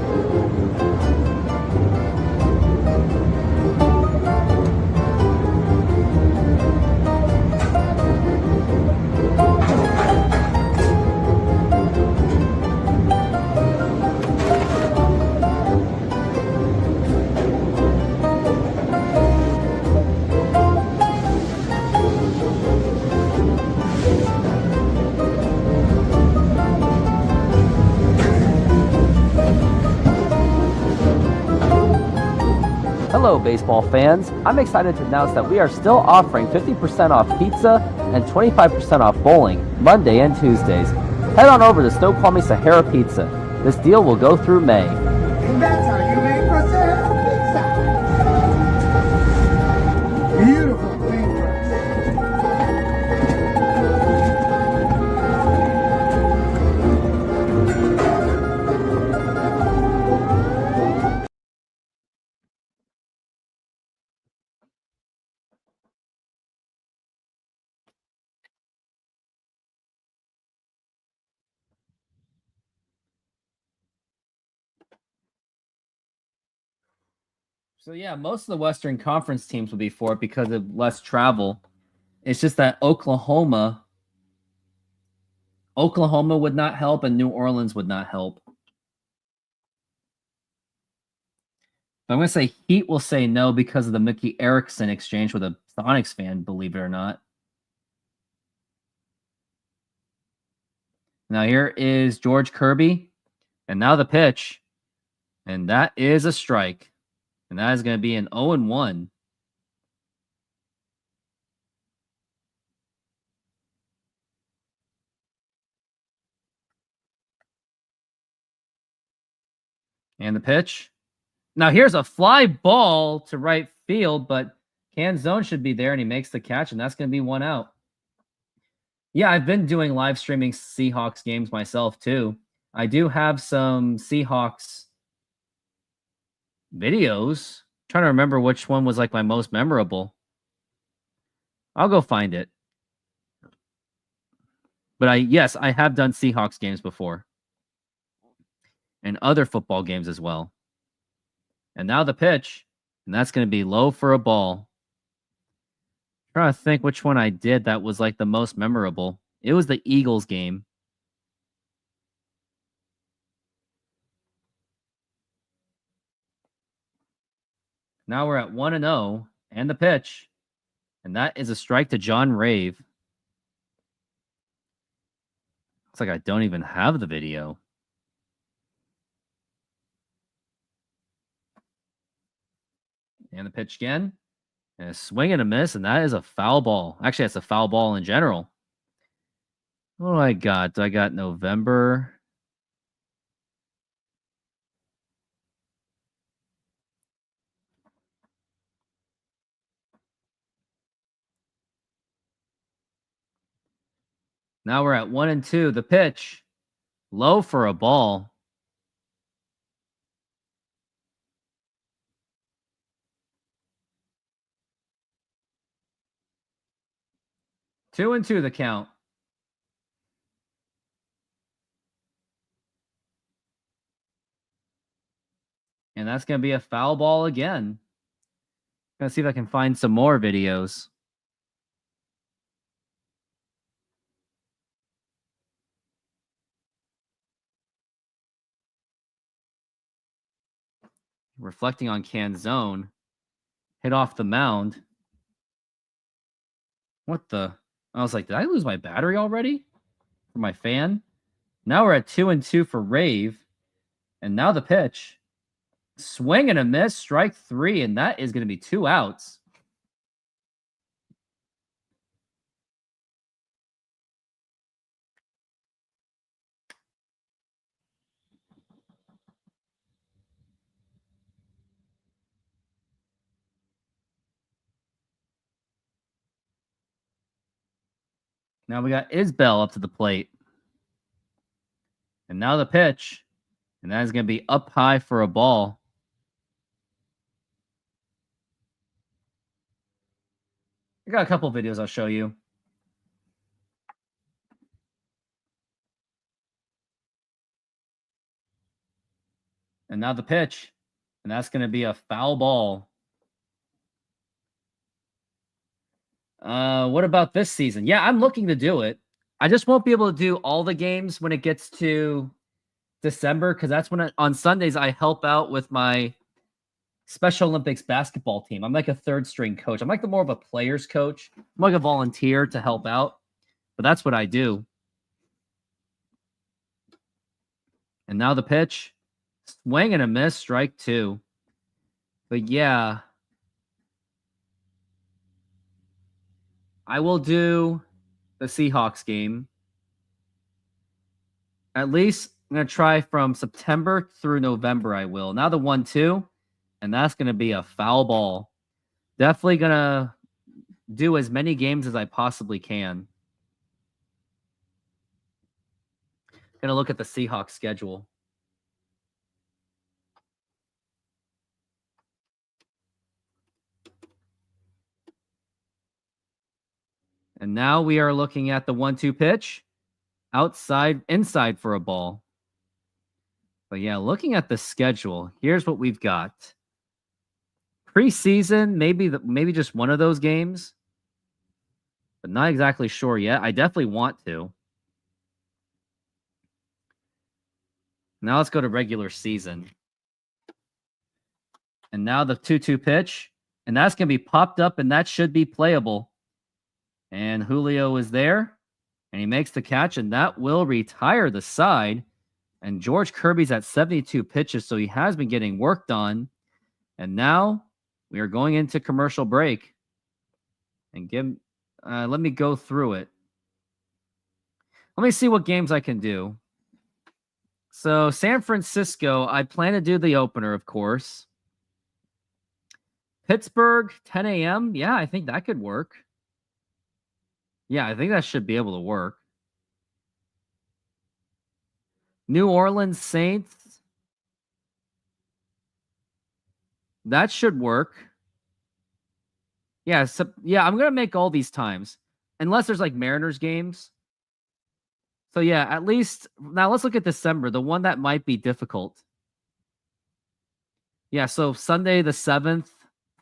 Hello, baseball fans. I'm excited to announce that we are still offering 50% off pizza and 25% off bowling Monday and Tuesdays. Head on over to Snoqualmie Sahara Pizza. This deal will go through May. And that's how you make a Sahara pizza. Beautiful thing. So yeah, most of the Western Conference teams will be for it because of less travel. It's just that Oklahoma would not help and New Orleans would not help. But I'm going to say Heat will say no because of the Mickey Erickson exchange with a Sonics fan, believe it or not. Now here is George Kirby, and now the pitch, and that is a strike, and that is going to be an 0-1. And the pitch. Now here's a fly ball to right field, but Canzone should be there, and he makes the catch, and that's going to be 1 out. Yeah, I've been doing live streaming Seahawks games myself too. I do have some Seahawks videos. I'm trying to remember which one was like my most memorable. I'll go find it. But I have done Seahawks games before. And other football games as well. And now the pitch. And that's going to be low for a ball. I'm trying to think which one I did that was like the most memorable. It was the Eagles game. Now we're at 1-0 and the pitch. And that is a strike to John Rave. Looks like I don't even have the video. And the pitch again. And a swing and a miss, and that is a foul ball. Actually, that's a foul ball in general. What do I got? I got November. Now we're at 1-2. The pitch. Low for a ball. Two and two the count. And that's going to be a foul ball again. Gonna see if I can find some more videos. Reflecting on Canzone. Hit off the mound. What the? I was like, did I lose my battery already? For my fan? Now we're at 2-2 for Rave. And now the pitch. Swing and a miss, strike 3, and that is going to be 2 outs. Now we got Isbell up to the plate. And now the pitch. And that is going to be up high for a ball. I got a couple videos I'll show you. And now the pitch. And that's going to be a foul ball. What about this season? Yeah, I'm looking to do it. I just won't be able to do all the games when it gets to December, because that's when on Sundays I help out with my Special Olympics basketball team. I'm like a third string coach. I'm like the more of a player's coach. I'm like a volunteer to help out, but that's what I do. And now the pitch. Swing and a miss, strike 2. But yeah, I will do the Seahawks game. At least I'm going to try from September through November, I will. Now the 1-2, and that's going to be a foul ball. Definitely going to do as many games as I possibly can. Going to look at the Seahawks schedule. And now we are looking at the 1-2 pitch. Inside for a ball. But yeah, looking at the schedule, here's what we've got. Preseason, maybe just one of those games, but not exactly sure yet. I definitely want to. Now let's go to regular season. And now the 2-2 pitch, and that's going to be popped up, and that should be playable. And Julio is there, and he makes the catch, and that will retire the side. And George Kirby's at 72 pitches, so he has been getting worked on. And now we are going into commercial break. And let me go through it. Let me see what games I can do. So San Francisco, I plan to do the opener, of course. Pittsburgh, 10 a.m. Yeah, I think that could work. Yeah, I think that should be able to work. New Orleans Saints. That should work. Yeah, I'm going to make all these times. Unless there's like Mariners games. So yeah, at least... Now let's look at December. The one that might be difficult. Yeah, so Sunday the 7th.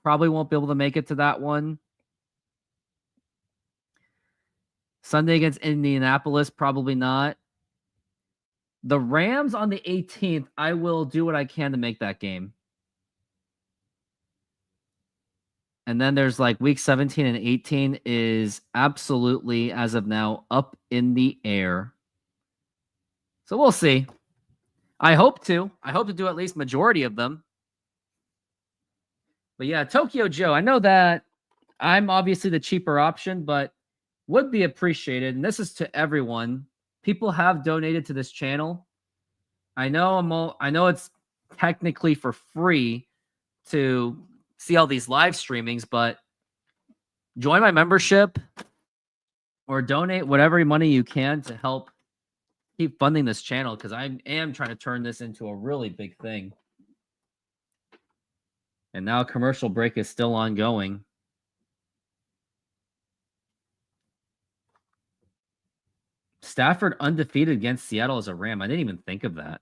Probably won't be able to make it to that one. Sunday against Indianapolis, probably not. The Rams on the 18th, I will do what I can to make that game. And then there's like week 17 and 18 is absolutely, as of now, up in the air. So we'll see. I hope to do at least majority of them. But yeah, Tokyo Joe, I know that I'm obviously the cheaper option, but would be appreciated. And this is to everyone. People have donated to this channel. I know it's technically for free to see all these live streamings, but join my membership or donate whatever money you can to help keep funding this channel, because I am trying to turn this into a really big thing. And now commercial break is still ongoing. Stafford undefeated against Seattle as a Ram. I didn't even think of that.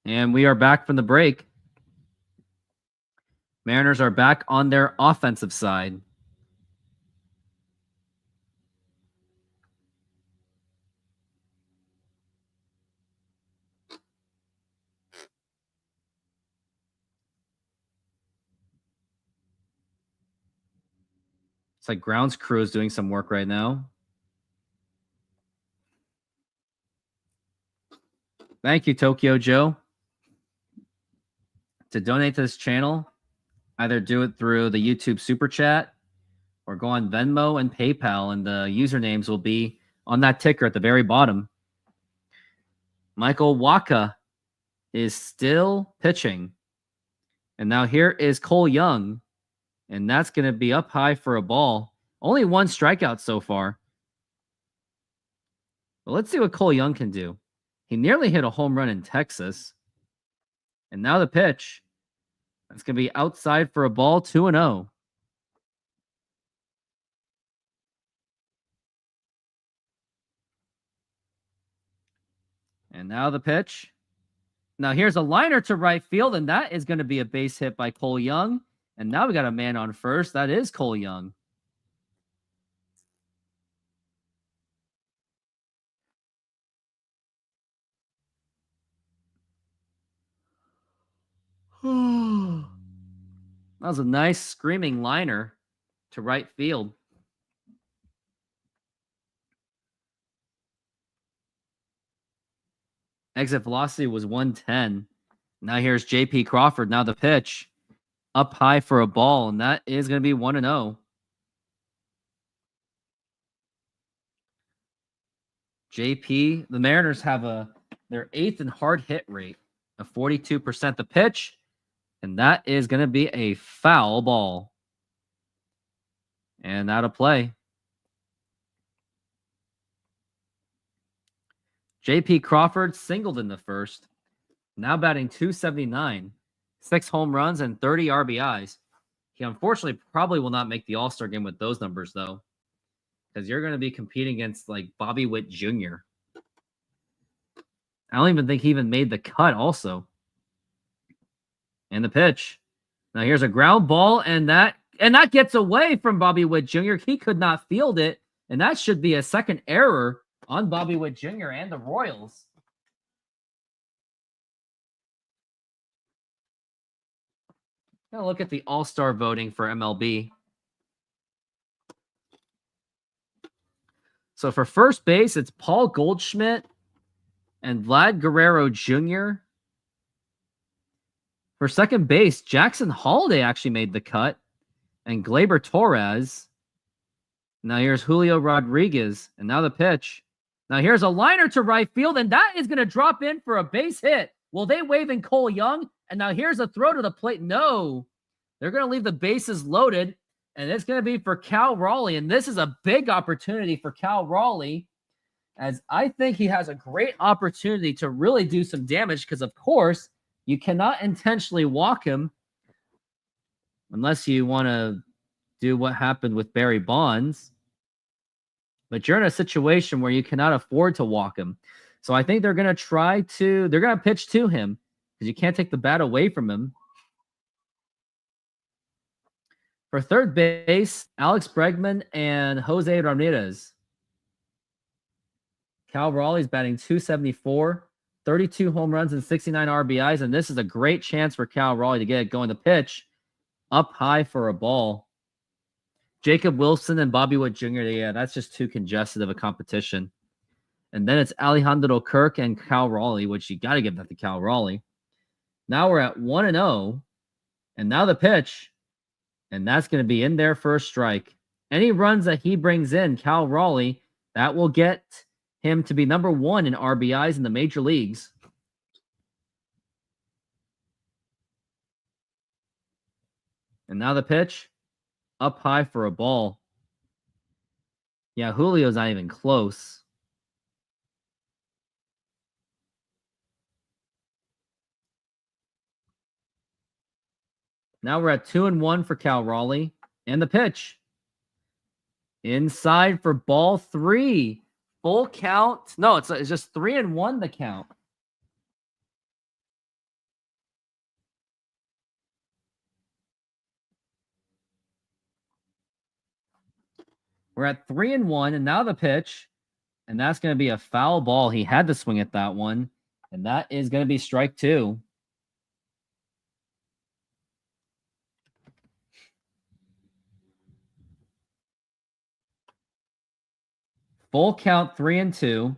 And we are back from the break. Mariners are back on their offensive side. It's like grounds crew is doing some work right now. Thank you, Tokyo Joe. To donate to this channel, either do it through the YouTube Super Chat or go on Venmo and PayPal, and the usernames will be on that ticker at the very bottom. Michael Wacha is still pitching. And now here is Cole Young. And that's going to be up high for a ball. Only one strikeout so far. But let's see what Cole Young can do. He nearly hit a home run in Texas. And now the pitch. That's going to be outside for a ball, 2-0. And now the pitch. Now here's a liner to right field, and that is going to be a base hit by Cole Young. And now we got a man on first. That is Cole Young. That was a nice screaming liner to right field. Exit velocity was 110. Now here's J.P. Crawford. Now the pitch. Up high for a ball, and that is going to be 1-0. JP, the Mariners have their 8th in hard hit rate of 42%. The pitch, and that is going to be a foul ball. And out of play. J.P. Crawford singled in the first. Now batting .279. 6 home runs and 30 RBIs. He unfortunately probably will not make the All-Star game with those numbers, though, because you're going to be competing against like Bobby Witt Jr. I don't even think he even made the cut also. And the pitch. Now here's a ground ball, and that gets away from Bobby Witt Jr. He could not field it, and that should be a second error on Bobby Witt Jr. and the Royals. Now look at the All-Star voting for MLB. So for first base, it's Paul Goldschmidt and Vlad Guerrero Jr. For second base, Jackson Holliday actually made the cut, and Gleyber Torres. Now here's Julio Rodriguez, and now the pitch. Now here's a liner to right field, and that is going to drop in for a base hit. Will they wave in Cole Young? And now here's a throw to the plate. No, they're going to leave the bases loaded, and it's going to be for Cal Raleigh. And this is a big opportunity for Cal Raleigh, as I think he has a great opportunity to really do some damage because, of course, you cannot intentionally walk him unless you want to do what happened with Barry Bonds. But you're in a situation where you cannot afford to walk him. So I think they're going to pitch to him because you can't take the bat away from him. For third base, Alex Bregman and Jose Ramirez. Cal Raleigh's batting .274, 32 home runs and 69 RBIs, and this is a great chance for Cal Raleigh to get it going. The pitch up high for a ball. Jacob Wilson and Bobby Witt Jr., yeah, that's just too congested of a competition. And then it's Alejandro Kirk and Cal Raleigh, which you got to give that to Cal Raleigh. Now we're at 1-0, and now the pitch, and that's going to be in there for a strike. Any runs that he brings in, Cal Raleigh, that will get him to be number 1 in RBIs in the major leagues. And now the pitch, up high for a ball. Yeah, Julio's not even close. Now we're at 2-1 for Cal Raleigh. And the pitch. Inside for ball 3. Full count. No, it's just 3-1 the count. We're at 3-1, and now the pitch. And that's going to be a foul ball. He had to swing at that one. And that is going to be strike 2. Full count, 3-2.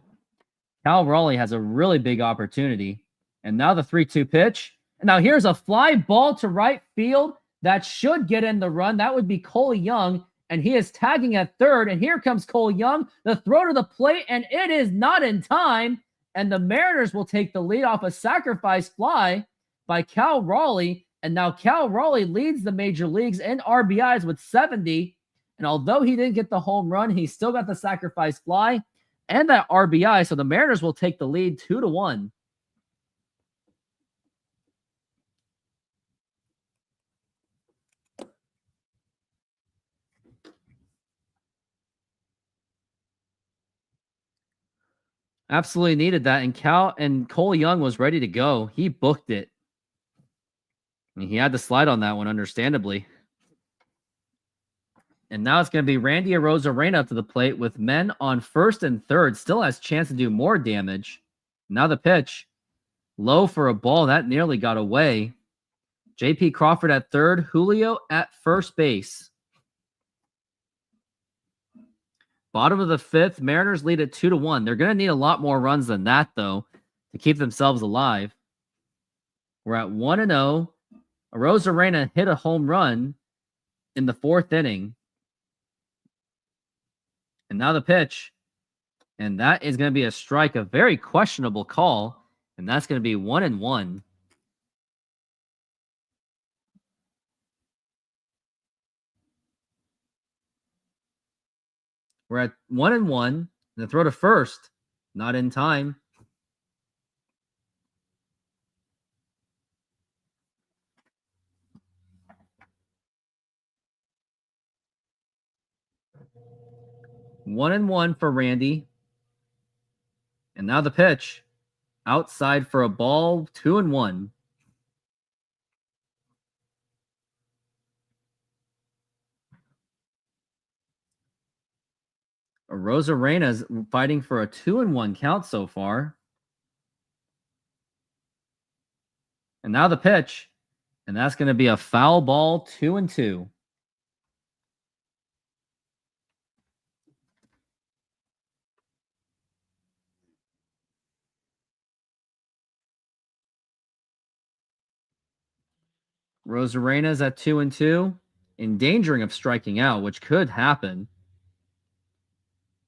Cal Raleigh has a really big opportunity. And now the 3-2 pitch. And now here's a fly ball to right field that should get in the run. That would be Cole Young. And he is tagging at third. And here comes Cole Young. The throw to the plate, and it is not in time. And the Mariners will take the lead off a sacrifice fly by Cal Raleigh. And now Cal Raleigh leads the major leagues in RBIs with 70. And although he didn't get the home run, he still got the sacrifice fly and that RBI. So the Mariners will take the lead 2-1. Absolutely needed that. And Cole Young was ready to go. He booked it. I mean, he had to slide on that one, understandably. And now it's going to be Randy Arozarena up to the plate with men on first and third. Still has a chance to do more damage. Now the pitch. Low for a ball. That nearly got away. J.P. Crawford at third. Julio at first base. Bottom of the fifth. Mariners lead at 2-1. They're going to need a lot more runs than that, though, to keep themselves alive. We're at 1-0. Arozarena hit a home run in the fourth inning. And now the pitch. And that is going to be a strike, a very questionable call. And that's going to be 1-1. We're at 1-1. The throw to first. Not in time. One and one for Randy. And now the pitch. Outside for a ball. 2-1. Arozarena's fighting for a 2-1 count so far. And now the pitch. And that's going to be a foul ball. 2-2. Arozarena's at 2-2, endangering of striking out, which could happen.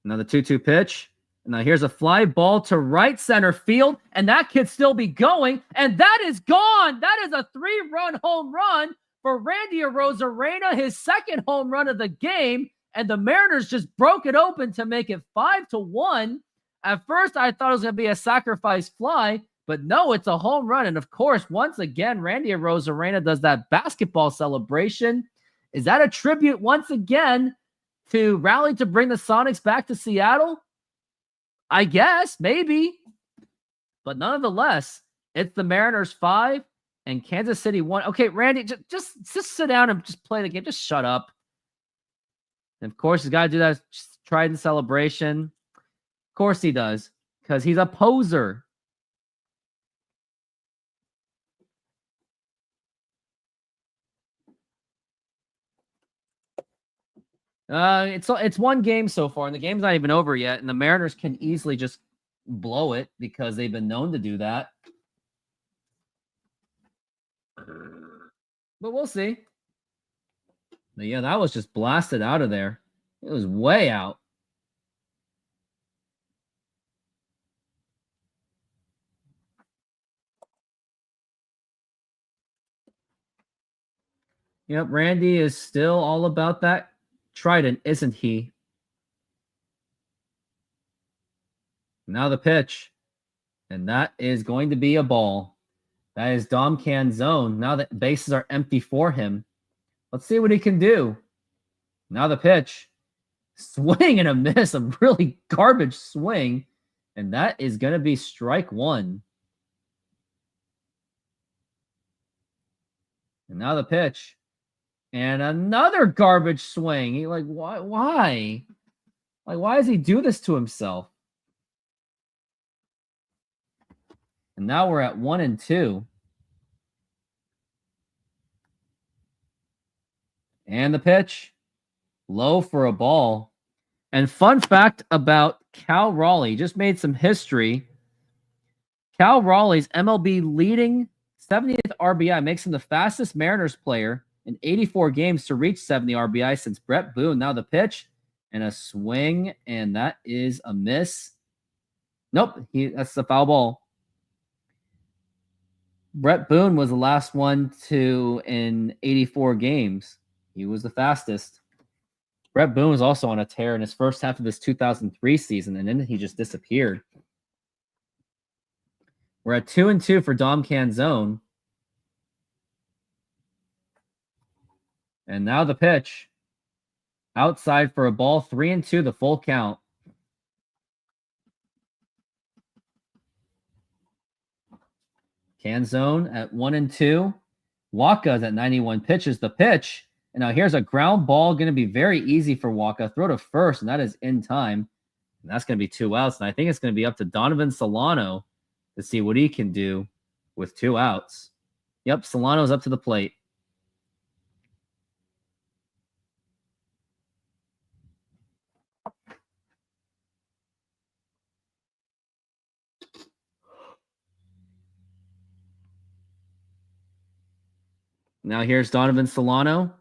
Another 2-2 pitch. And now here's a fly ball to right center field, and that could still be going, and that is gone. That is a 3-run home run for Randy Arozarena, his second home run of the game, and the Mariners just broke it open to make it 5-1. At first, I thought it was going to be a sacrifice fly, but no, it's a home run. And of course, once again, Randy Arozarena does that basketball celebration. Is that a tribute once again to rally to bring the Sonics back to Seattle? I guess, maybe. But nonetheless, it's the Mariners 5 and Kansas City 1. Okay, Randy, just sit down and just play the game. Just shut up. And of course, he's got to do that trident celebration. Of course he does, because he's a poser. It's one game so far, and the game's not even over yet, and the Mariners can easily just blow it because they've been known to do that. But we'll see. But yeah, that was just blasted out of there. It was way out. Yep, Randy is still all about that trident, isn't he? Now the pitch. And that is going to be a ball. That is Dom Canzone. Now that bases are empty for him. Let's see what he can do. Now the pitch. Swing and a miss. A really garbage swing. And that is going to be strike one. And now the pitch. And another garbage swing. He why? Like, why does he do this to himself? And now we're at 1-2. And the pitch. Low for a ball. And fun fact about Cal Raleigh. Just made some history. Cal Raleigh's MLB leading 70th RBI makes him the fastest Mariners player in 84 games to reach 70 RBI since Brett Boone. Now the pitch and a swing, and that is a miss. Nope, that's the foul ball. Brett Boone was the last one to in 84 games. He was the fastest. Brett Boone was also on a tear in his first half of this 2003 season, and then he just disappeared. We're at 2-2 for Dom Canzone. And now the pitch. Outside for a ball, 3-2, the full count. Canzone at 1-2. Waka's at 91 pitches. The pitch. And now here's a ground ball, going to be very easy for Waka. Throw to first, and that is in time. And that's going to be 2 outs. And I think it's going to be up to Donovan Solano to see what he can do with 2 outs. Yep, Solano's up to the plate. Now here's Donovan Solano,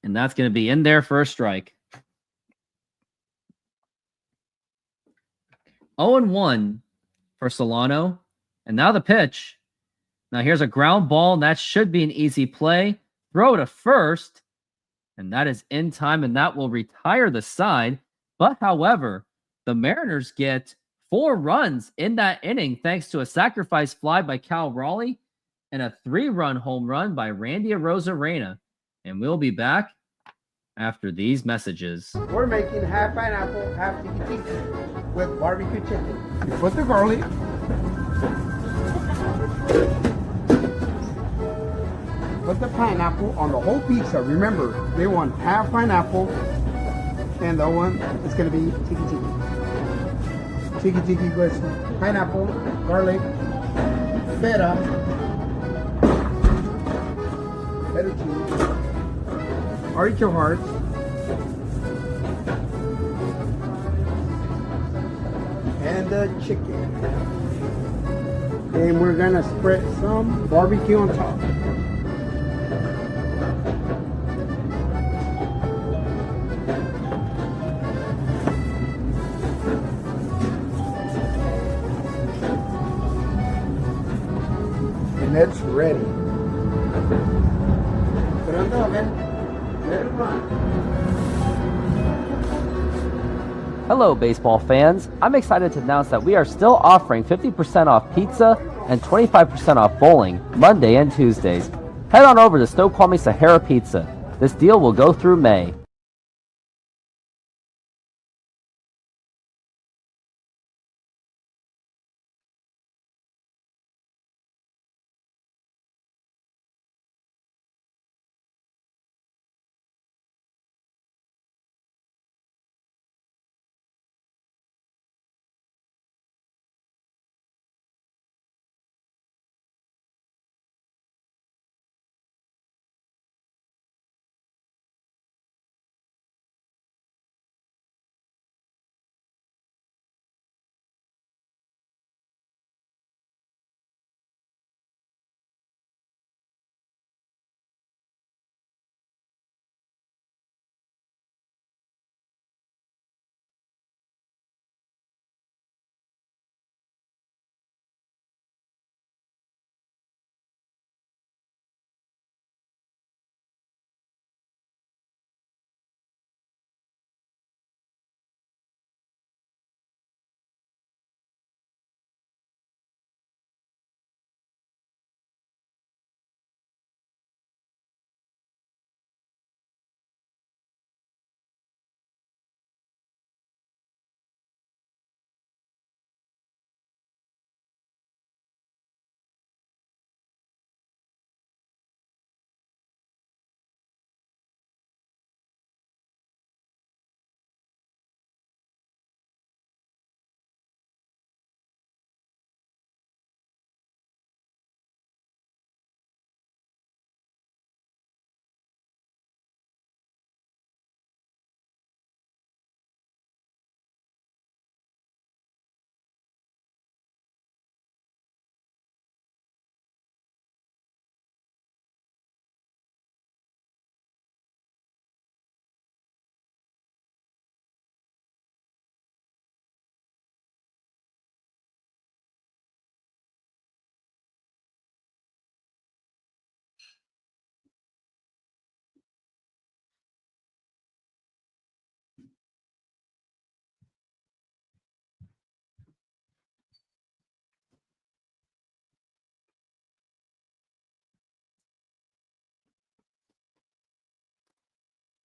and that's going to be in there for a strike. 0-1 for Solano, and now the pitch. Now here's a ground ball, and that should be an easy play. Throw to first, and that is in time, and that will retire the side. But however, the Mariners get 4 runs in that inning thanks to a sacrifice fly by Cal Raleigh and a 3-run home run by Randy Arozarena. And we'll be back after these messages. We're making half pineapple, half tiki tiki with barbecue chicken. You put the garlic. Put the pineapple on the whole pizza. Remember, they want half pineapple, and the one is going to be tiki tiki. Tiki tiki with pineapple, garlic, feta cheese, artichoke hearts, and the chicken. And we're going to spread some barbecue on top. And it's ready. Put it on the oven. Let it run. Hello, baseball fans. I'm excited to announce that we are still offering 50% off pizza and 25% off bowling Monday and Tuesdays. Head on over to Snoqualmie Sahara Pizza. This deal will go through May.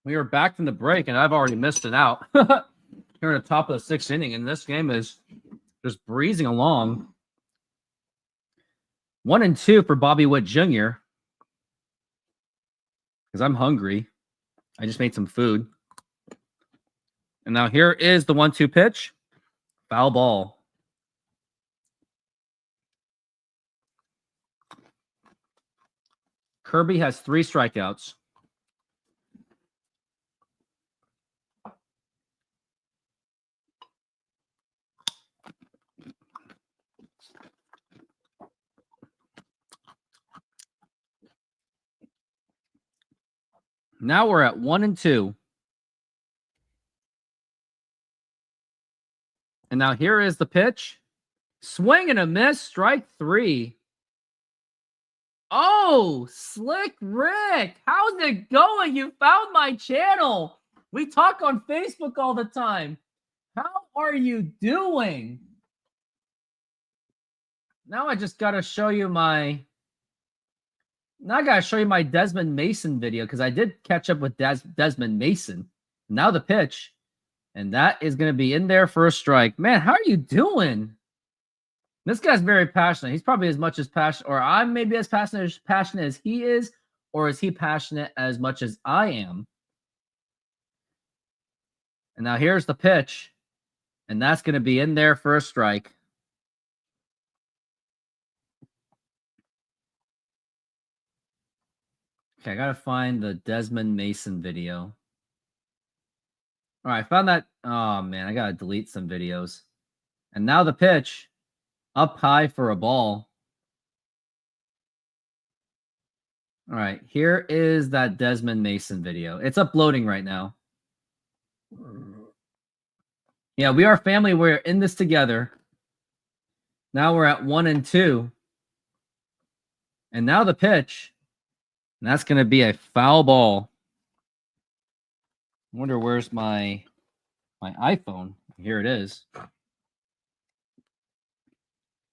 We are back from the break, and I've already missed it out. Here in the top of the 6th inning, and this game is just breezing along. 1-2 for Bobby Witt Jr. Because I'm hungry. I just made some food. And now here is the 1-2 pitch. Foul ball. Kirby has 3 strikeouts. Now we're at 1-2. And now here is the pitch. Swing and a miss, strike 3. Oh, Slick Rick. How's it going? You found my channel. We talk on Facebook all the time. How are you doing? Now I just got to show you my... Now I got to show you my Desmond Mason video because I did catch up with Desmond Mason. Now the pitch. And that is going to be in there for a strike. Man, how are you doing? This guy's very passionate. He's probably as much as passionate, or I'm maybe as passionate as he is, or is he passionate as much as I am? And now here's the pitch. And that's going to be in there for a strike. Okay, I got to find the Desmond Mason video. All right, I found that. Oh, man, I got to delete some videos. And now the pitch. Up high for a ball. All right, here is that Desmond Mason video. It's uploading right now. Yeah, we are family. We're in this together. Now we're at 1-2. And now the pitch. And that's going to be a foul ball. I wonder where's my iPhone. Here it is.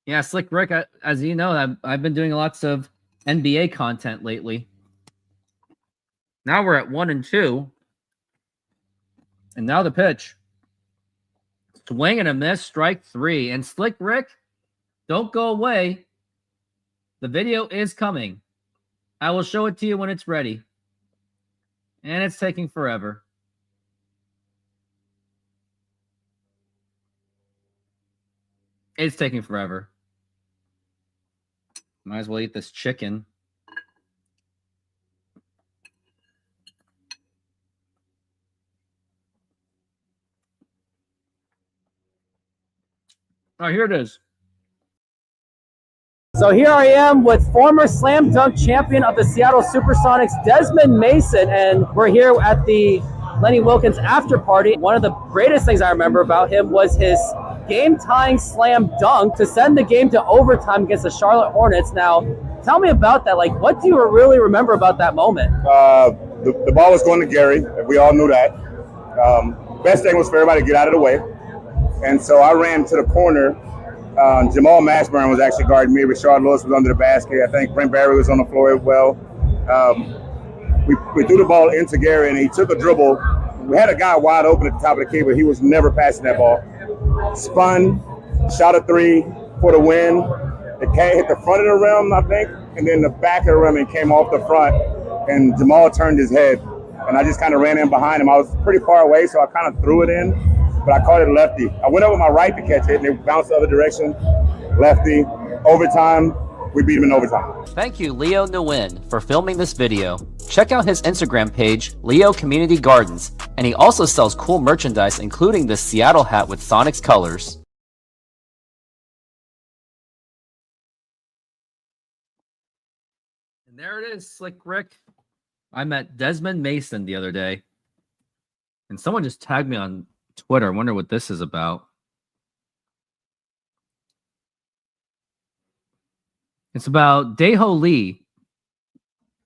Yeah, Slick Rick, as you know, I've been doing lots of NBA content lately. Now we're at 1-2. And now the pitch. Swing and a miss, strike 3. And Slick Rick, don't go away. The video is coming. I will show it to you when it's ready. And it's taking forever. It's taking forever. Might as well eat this chicken. Oh, here it is. So here I am with former slam dunk champion of the Seattle Supersonics, Desmond Mason, and we're here at the Lenny Wilkens after party. One of the greatest things I remember about him was his game-tying slam dunk to send the game to overtime against the Charlotte Hornets. Now, tell me about that. Like, what do you really remember about that moment? The ball was going to Gary. We all knew that. Best thing was for everybody to get out of the way. And so I ran to the corner. Jamal Mashburn was actually guarding me. Rashard Lewis was under the basket. I think Brent Barry was on the floor as well. We threw the ball into Gary, and he took a dribble. We had a guy wide open at the top of the key, but he was never passing that ball. Spun, shot a 3 for the win. It hit the front of the rim, I think, and then the back of the rim and came off the front. And Jamal turned his head, and I just kind of ran in behind him. I was pretty far away, so I kind of threw it in, but I caught it lefty. I went up with my right to catch it, and it bounced the other direction. Lefty. Overtime. We beat him in overtime. Thank you, Leo Nguyen, for filming this video. Check out his Instagram page, Leo Community Gardens, and he also sells cool merchandise, including this Seattle hat with Sonics colors. And there it is, Slick Rick. I met Desmond Mason the other day, and someone just tagged me on Twitter. I wonder what this is about. It's about Daeho Lee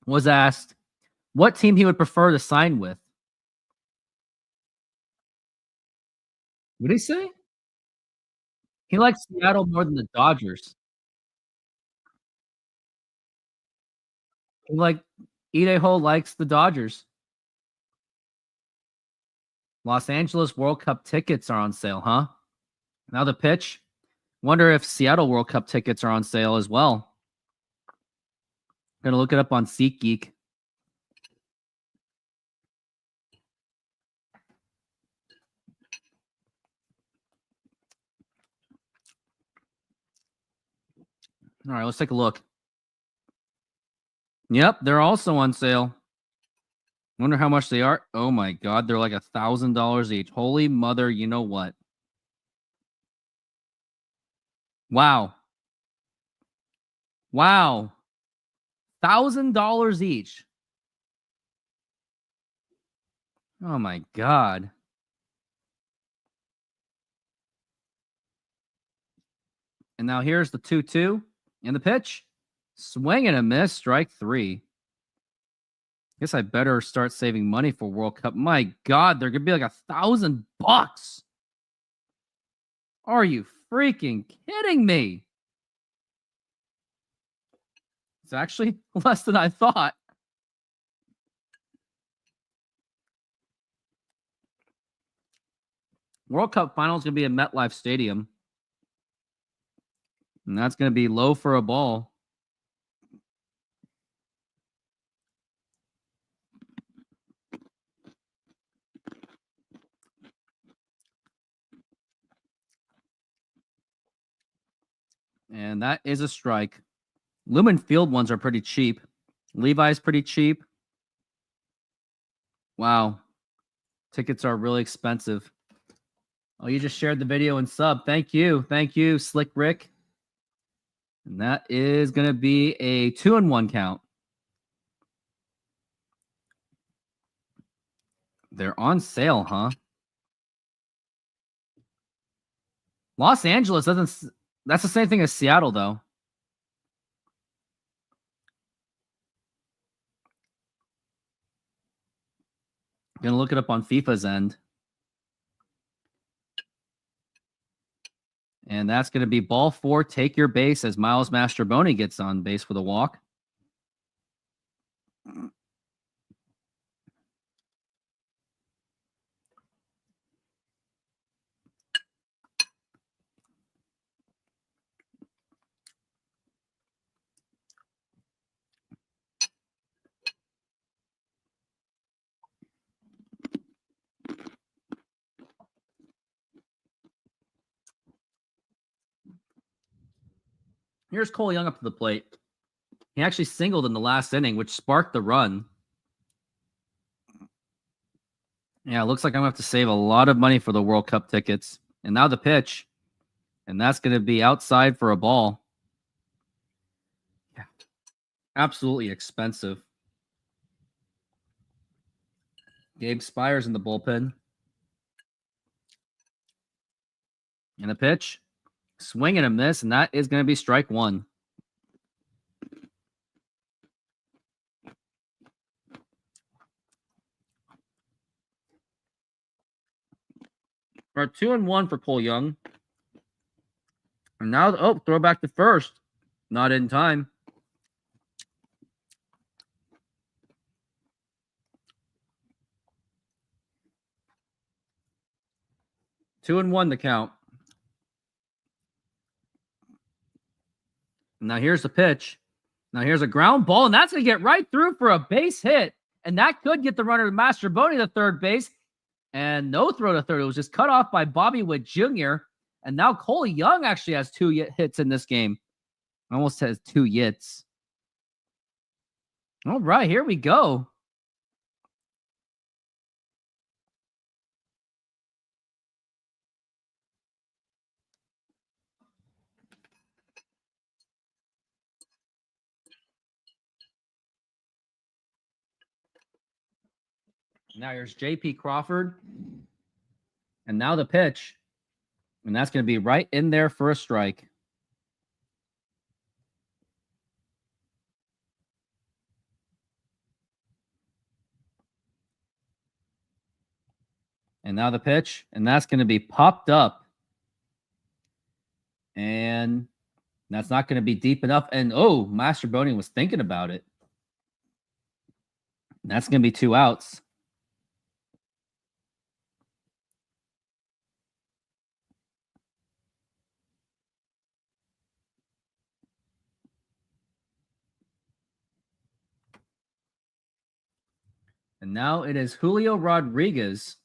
was asked what team he would prefer to sign with. What did he say? He likes Seattle more than the Dodgers. Like Daeho likes the Dodgers. Los Angeles World Cup tickets are on sale, huh? Now the pitch. Wonder if Seattle World Cup tickets are on sale as well. Gonna look it up on SeatGeek. All right, let's take a look. Yep, they're also on sale. Wonder how much they are. Oh my God, they're like $1,000 each. Holy mother, you know what? Wow. Wow. $1,000 each. Oh my God. And now here's the 2-2 in the pitch. Swing and a miss, strike 3. Guess I better start saving money for World Cup. My God, they're gonna be like $1,000. Are you freaking kidding me? It's actually less than I thought. World Cup final is gonna be at MetLife Stadium. And that's gonna be low for a ball. And that is a strike. Lumen Field ones are pretty cheap. Levi's pretty cheap. Wow. Tickets are really expensive. Oh, you just shared the video and sub. Thank you. Thank you, Slick Rick. And that is going to be a 2-1 count. They're on sale, huh? Los Angeles doesn't... That's the same thing as Seattle, though. Gonna look it up on FIFA's end. And that's going to be ball 4, take your base as Miles Mastrobuoni gets on base with a walk. Here's Cole Young up to the plate. He actually singled in the last inning, which sparked the run. Yeah, it looks like I'm going to have to save a lot of money for the World Cup tickets. And now the pitch. And that's going to be outside for a ball. Yeah. Absolutely expensive. Gabe Spires in the bullpen. And the pitch. Swing and a miss, and that is going to be strike 1. Or 2-1 for Cole Young. And now, throw back to first. Not in time. Two and 1 the count. Now here's the pitch. Now here's a ground ball, and that's going to get right through for a base hit. And that could get the runner to Mastrobuoni to third base. And no throw to third. It was just cut off by Bobby Witt Jr. And now Cole Young actually has 2 hits in this game. Almost has 2 yits. All right, here we go. Now here's J.P. Crawford. And now the pitch. And that's going to be right in there for a strike. And now the pitch. And that's going to be popped up. And that's not going to be deep enough. And, oh, Mastrobuoni was thinking about it. And that's going to be 2 outs. And now it is Julio Rodriguez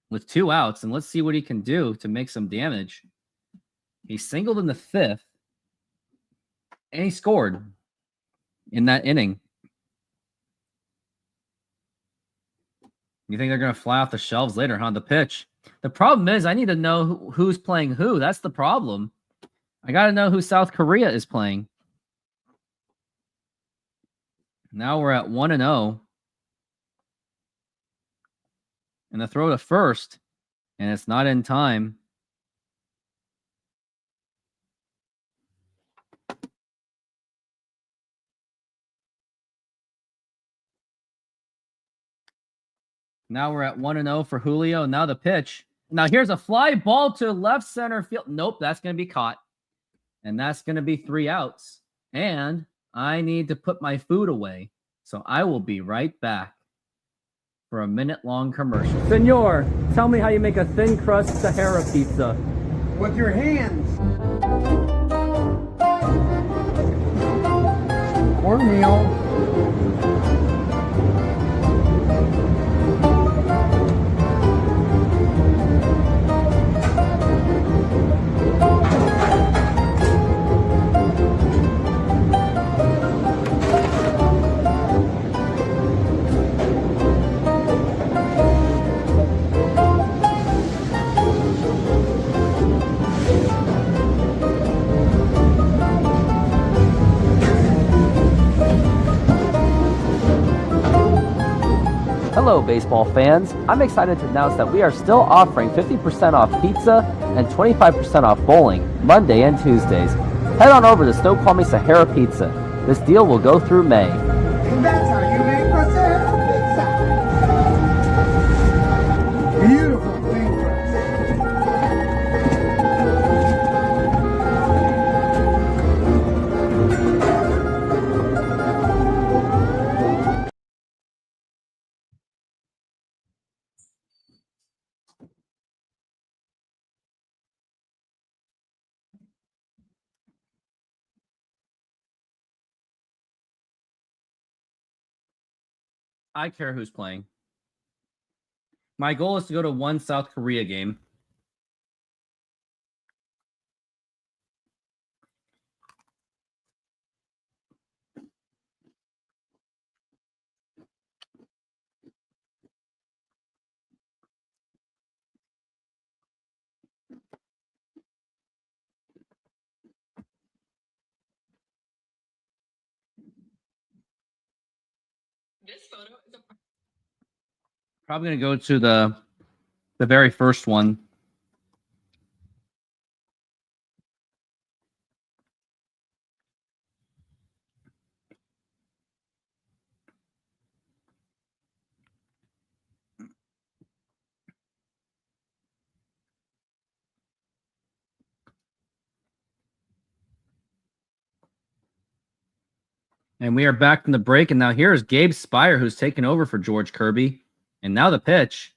with 2 outs. And let's see what he can do to make some damage. He singled in the 5th. And he scored in that inning. You think they're going to fly off the shelves later, huh? The pitch. The problem is I need to know who's playing who. That's the problem. I got to know who South Korea is playing. Now we're at 1-0. And the throw to first. And it's not in time. Now we're at 1-0 for Julio. Now the pitch. Now here's a fly ball to left center field. Nope, that's going to be caught. And that's going to be 3 outs. And I need to put my food away. So I will be right back for a minute-long commercial. Senor, tell me how you make a thin crust Sahara pizza. With your hands. Cornmeal. Hello, baseball fans. I'm excited to announce that we are still offering 50% off pizza and 25% off bowling Monday and Tuesdays. Head on over to Snoqualmie Sahara Pizza. This deal will go through May. And that's how you make a Sahara pizza. Beautiful thing. I care who's playing. My goal is to go to 1 South Korea game. This photo is probably going to go to the very first one. And we are back from the break. And now here's Gabe Spire, who's taken over for George Kirby. And now the pitch.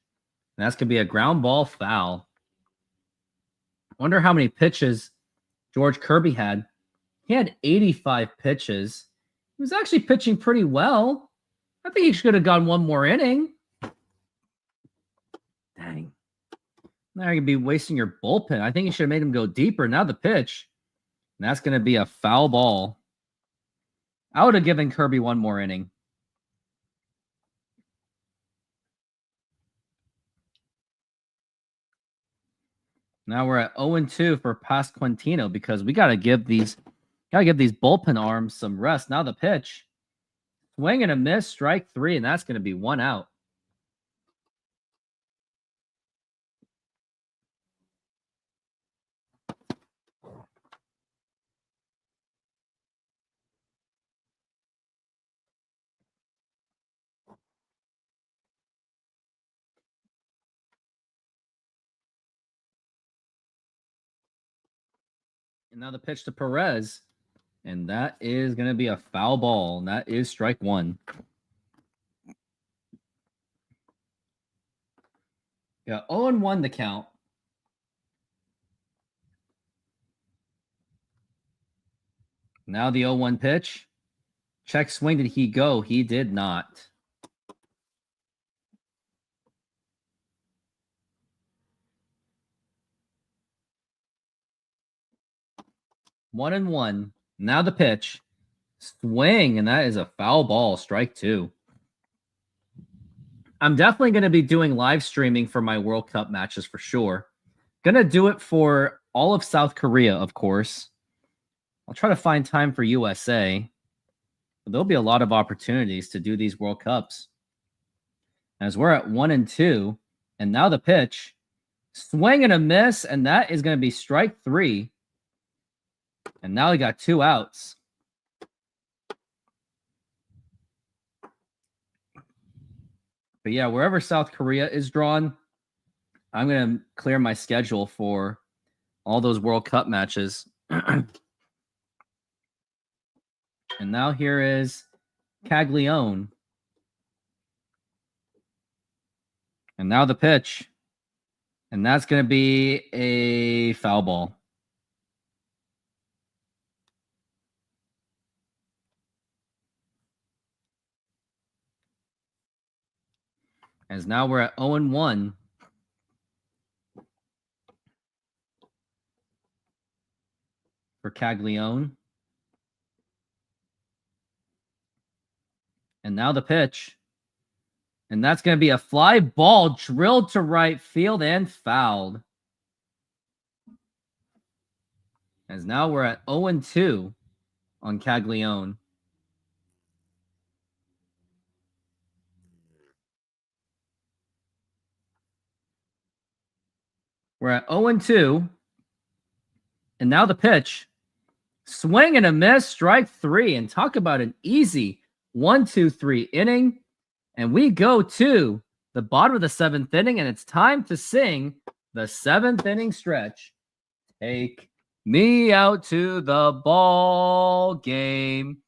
And that's going to be a ground ball foul. Wonder how many pitches George Kirby had. He had 85 pitches. He was actually pitching pretty well. I think he should have gone one more inning. Dang. Now you're going to be wasting your bullpen. I think you should have made him go deeper. Now the pitch. And that's going to be a foul ball. I would have given Kirby one more inning. Now we're at 0-2 for Pasquantino because we gotta give these bullpen arms some rest. Now the pitch. Swing and a miss, strike 3, and that's gonna be 1 out. And now the pitch to Perez. And that is going to be a foul ball. And that is strike 1. Yeah, 0-1 the count. Now the 0-1 pitch. Check swing. Did he go? He did not. 1-1. Now the pitch. Swing, and that is a foul ball. Strike 2. I'm definitely going to be doing live streaming for my World Cup matches for sure. Going to do it for all of South Korea, of course. I'll try to find time for USA. But there'll be a lot of opportunities to do these World Cups. As we're at 1-2, and now the pitch. Swing and a miss, and that is going to be strike 3. And now we got 2 outs. But yeah, wherever South Korea is drawn, I'm going to clear my schedule for all those World Cup matches. And now here is Caglione. And now the pitch. And that's going to be a foul ball. As now we're at 0-1. For Caglione. And now the pitch. And that's going to be a fly ball drilled to right field and fouled. As now we're at 0-2 on Caglione. We're at 0-2. And now the pitch. Swing and a miss, strike 3. And talk about an easy 1-2-3 inning. And we go to the bottom of the 7th inning, and it's time to sing the 7th inning stretch. Take me out to the ball game.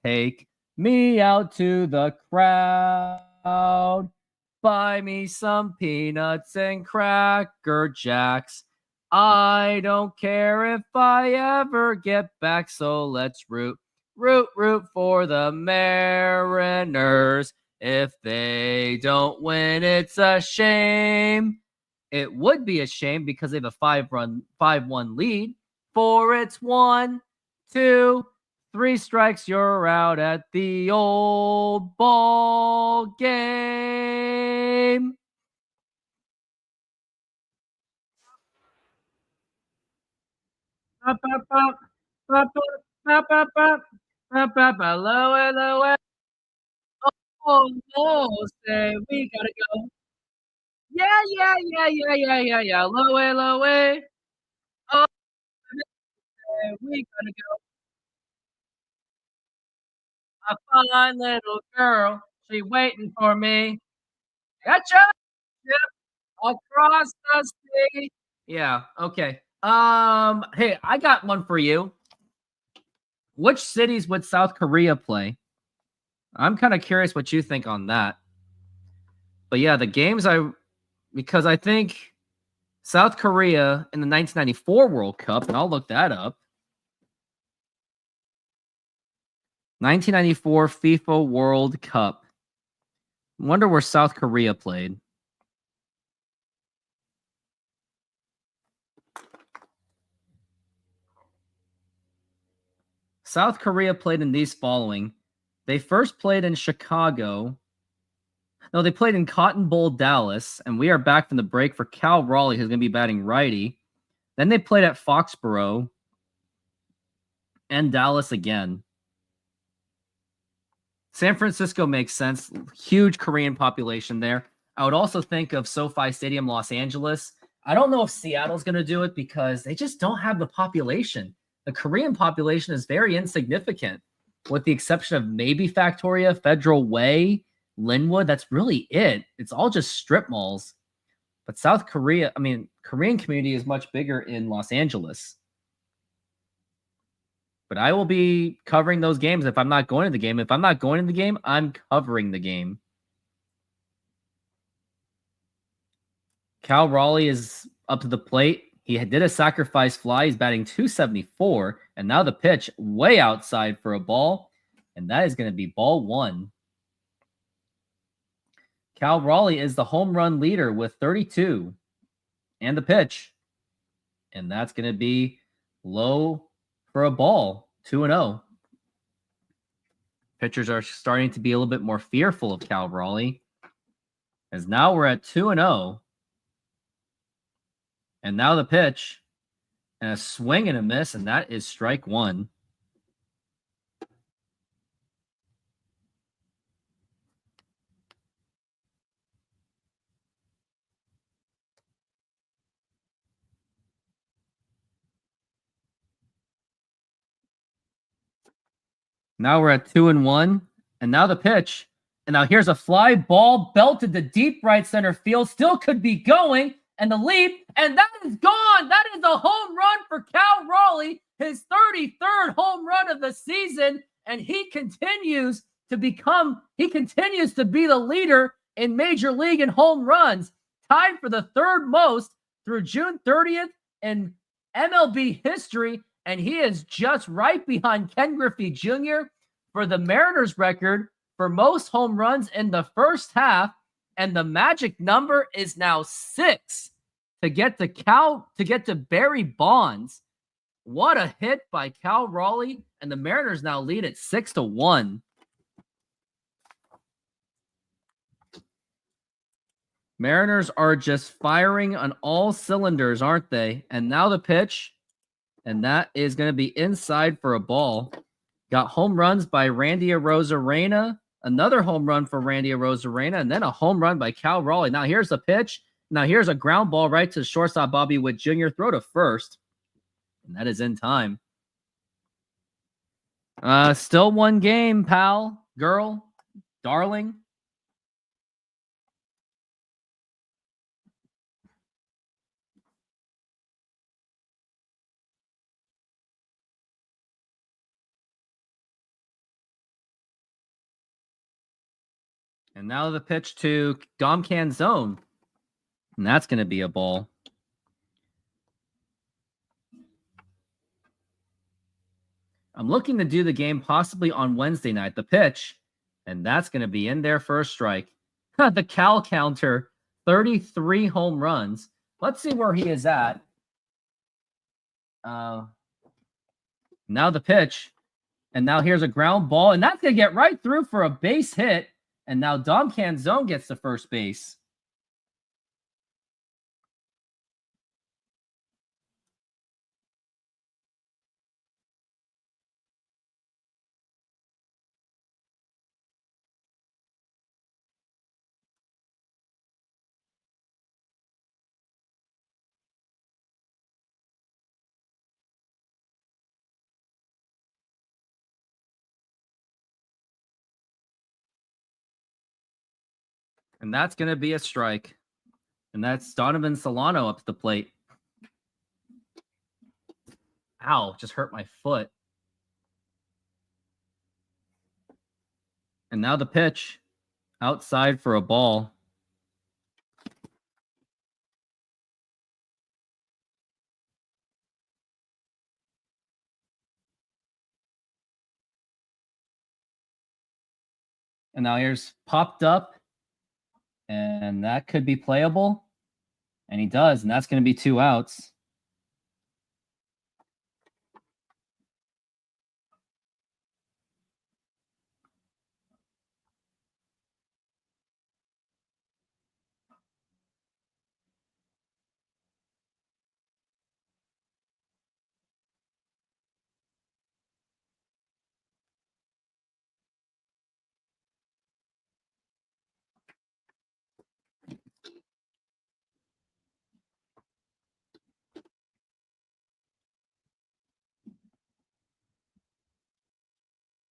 Take me out to the crowd. Buy me some peanuts and Cracker Jacks. I don't care if I ever get back, so let's root for the Mariners. If they don't win, it's a shame. It would be a shame because they have a 5-1 lead. For it's 1, 2, 3 strikes, you're out at the old ball game. Oh no, say we gotta go. Yeah. Low way. Oh, we gotta go. A fine little girl, she waiting for me. Gotcha. Yep. Across the sea. Yeah. Okay. Hey, I got one for you. Which cities would South Korea play? I'm kind of curious what you think on that. But yeah, the games because I think South Korea in the 1994 World Cup, and I'll look that up. 1994 FIFA World Cup. I wonder where South Korea played. South Korea played in these following. They first played in Chicago. No, they played in Cotton Bowl, Dallas, and we are back from the break for Cal Raleigh, who's going to be batting righty. Then they played at Foxborough and Dallas again. San Francisco makes sense. Huge Korean population there. I would also think of SoFi Stadium, Los Angeles. I don't know if Seattle's going to do it because they just don't have the population. The Korean population is very insignificant, with the exception of maybe Factoria, Federal Way, Linwood. That's really it. It's all just strip malls. But South Korea, Korean community is much bigger in Los Angeles. But I will be covering those games if I'm not going to the game. If I'm not going to the game, I'm covering the game. Cal Raleigh is up to the plate. He did a sacrifice fly. He's batting .274. And now the pitch way outside for a ball. And that is going to be ball 1. Cal Raleigh is the home run leader with 32. And the pitch. And that's going to be low for a ball. 2-0. Pitchers are starting to be a little bit more fearful of Cal Raleigh. As now we're at 2-0. And now the pitch. And a swing and a miss, and that is strike one. Now we're at 2-1. And now the pitch. And now here's a fly ball belted to deep right center field. Still could be going. And the leap. And that is gone. That is a home run for Cal Raleigh. His 33rd home run of the season. And he continues to be the leader in Major League in home runs. Tied for the third most through June 30th in MLB history. And he is just right behind Ken Griffey Jr. for the Mariners record for most home runs in the first half. And the magic number is now 6 to get to Barry Bonds. What a hit by Cal Raleigh. And the Mariners now lead at 6-1. Mariners are just firing on all cylinders, aren't they? And now the pitch. And that is going to be inside for a ball. Got home runs by Randy Arozarena. Another home run for Randy Arozarena. And then a home run by Cal Raleigh. Now here's the pitch. Now here's a ground ball right to shortstop Bobby Witt Jr. Throw to first. And that is in time. Still one game, pal, girl, darling. And now the pitch to Dom Canzone. And that's going to be a ball. I'm looking to do the game possibly on Wednesday night. The pitch. And that's going to be in there for a strike. The Cal counter. 33 home runs. Let's see where he is at. Now the pitch. And now here's a ground ball. And that's going to get right through for a base hit. And now Dom Canzone gets to first base. And that's going to be a strike. And that's Donovan Solano up to the plate. Ow, just hurt my foot. And now the pitch. Outside for a ball. And now here's popped up. And that could be playable. And he does. And that's going to be 2 outs.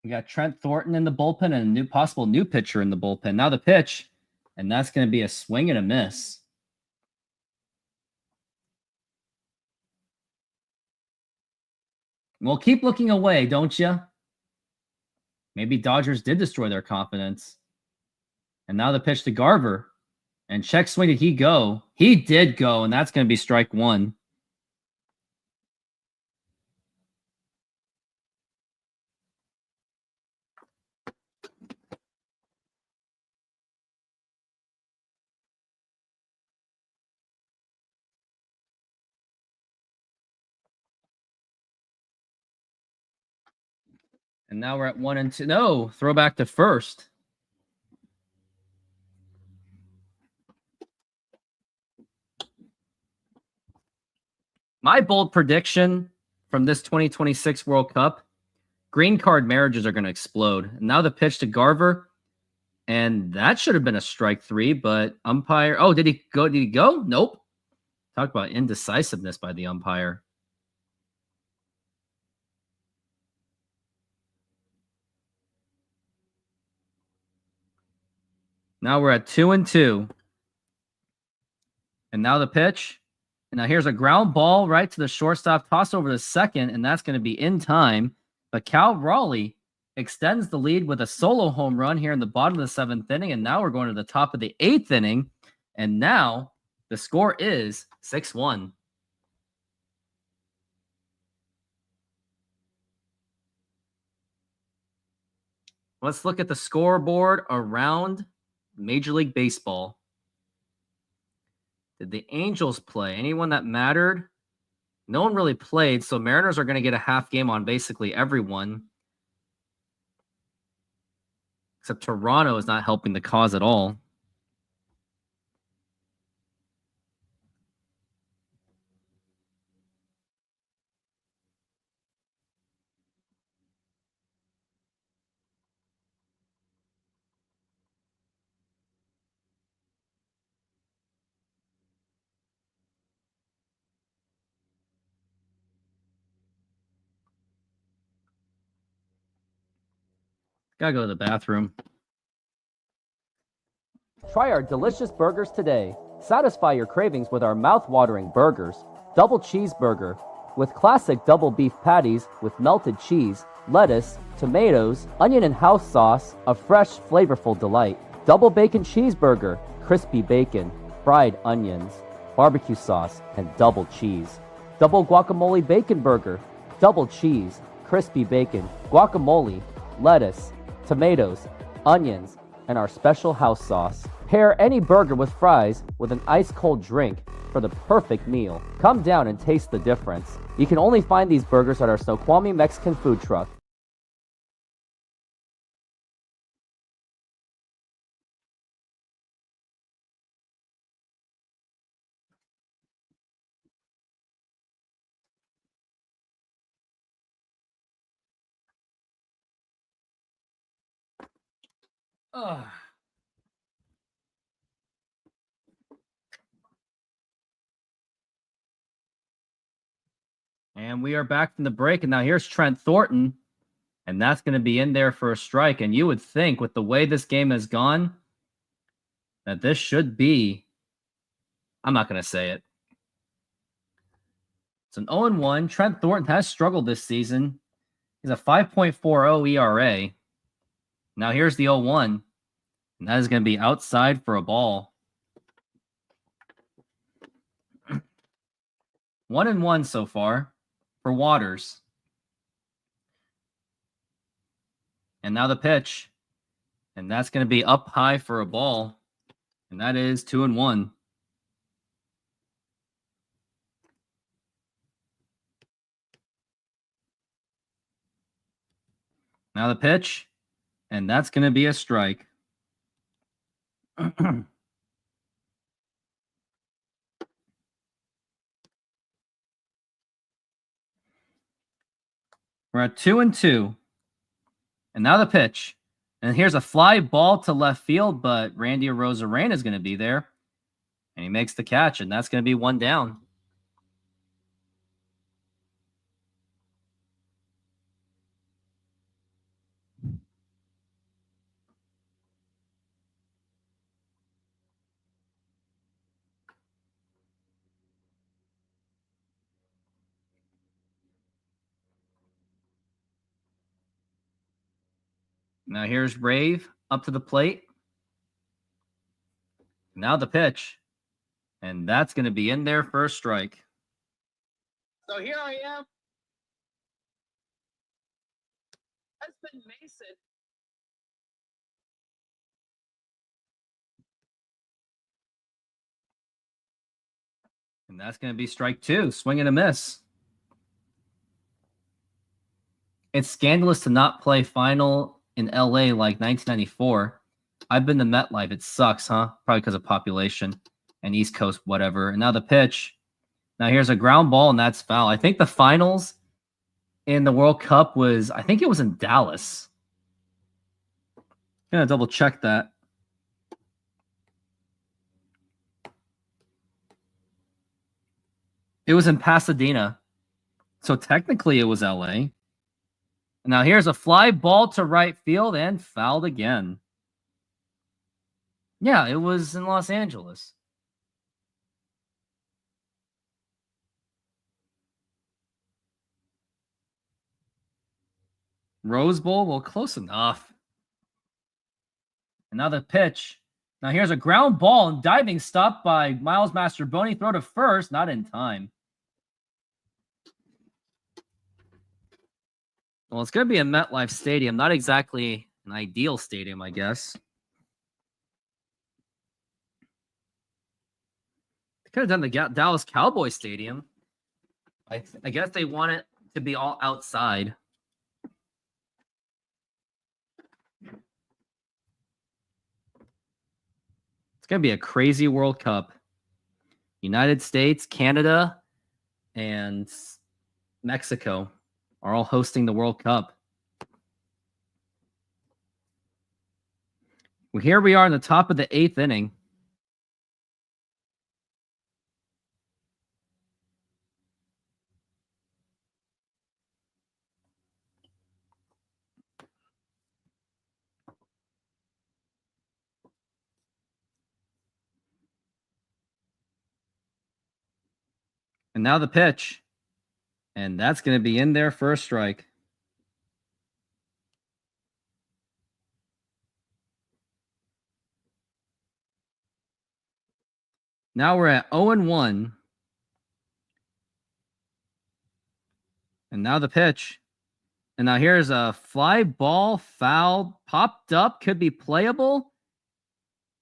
We got Trent Thornton in the bullpen and a possible new pitcher in the bullpen. Now the pitch, and that's going to be a swing and a miss. Well, keep looking away, don't you? Maybe Dodgers did destroy their confidence. And now the pitch to Garver. And check swing, did he go? He did go, and that's going to be strike 1. And now we're at 1-2. No, throw back to first. My bold prediction from this 2026 World Cup, green card marriages are going to explode. And now the pitch to Garver, and that should have been a strike 3, but umpire. Oh, did he go? Did he go? Nope. Talk about indecisiveness by the umpire. Now we're at 2-2. And now the pitch. And now here's a ground ball right to the shortstop, toss over to second, and that's going to be in time. But Cal Raleigh extends the lead with a solo home run here in the bottom of the 7th inning. And now we're going to the top of the 8th inning. And now the score is 6-1. Let's look at the scoreboard around Major League Baseball. Did the Angels play? Anyone that mattered? No one really played, so Mariners are going to get a half game on basically everyone. Except Toronto is not helping the cause at all. Gotta go to the bathroom. Try our delicious burgers today. Satisfy your cravings with our mouth-watering burgers. Double cheeseburger with classic double beef patties with melted cheese, lettuce, tomatoes, onion and house sauce, a fresh, flavorful delight. Double bacon cheeseburger, crispy bacon, fried onions, barbecue sauce, and double cheese. Double guacamole bacon burger, double cheese, crispy bacon, guacamole, lettuce, tomatoes, onions, and our special house sauce. Pair any burger with fries with an ice-cold drink for the perfect meal. Come down and taste the difference. You can only find these burgers at our Snoqualmie Mexican food truck. Ugh. And we are back from the break. And now here's Trent Thornton. And that's going to be in there for a strike. And you would think with the way this game has gone that this should be, I'm not going to say it. It's an 0-1. Trent Thornton has struggled this season. He's a 5.40 ERA. Now here's the 0-1. And that is going to be outside for a ball. 1-1 so far for Waters. And now the pitch. And that's going to be up high for a ball. And that is 2-1. Now the pitch. And that's going to be a strike. We're at 2-2. And now the pitch. And here's a fly ball to left field, but Randy Arozarena is going to be there. And he makes the catch, and that's going to be 1 down. Now here's Rave up to the plate. Now the pitch. And that's going to be in there for a strike. So here I am. Espen Mason. And that's going to be strike 2. Swing and a miss. It's scandalous to not play final in LA like 1994. I've been to MetLife. It sucks, huh? Probably because of population and East Coast, whatever. And now the pitch. Now here's a ground ball, and that's foul. I think the finals in the World Cup was, I think it was in Dallas. I'm going to double check that. It was in Pasadena. So technically it was LA. Now here's a fly ball to right field and fouled again. Yeah, it was in Los Angeles. Rose Bowl? Well, close enough. Another pitch. Now here's a ground ball and diving stop by Miles Mastroboni. Throw to first, not in time. Well, it's going to be a MetLife Stadium. Not exactly an ideal stadium, I guess. They could have done the Dallas Cowboys Stadium. I guess they want it to be all outside. It's going to be a crazy World Cup. United States, Canada, and Mexico are all hosting the World Cup. Well, here we are in the top of the 8th inning. And now the pitch. And that's going to be in there for a strike. Now we're at 0-1. And now the pitch. And now here's a fly ball, foul, popped up, could be playable.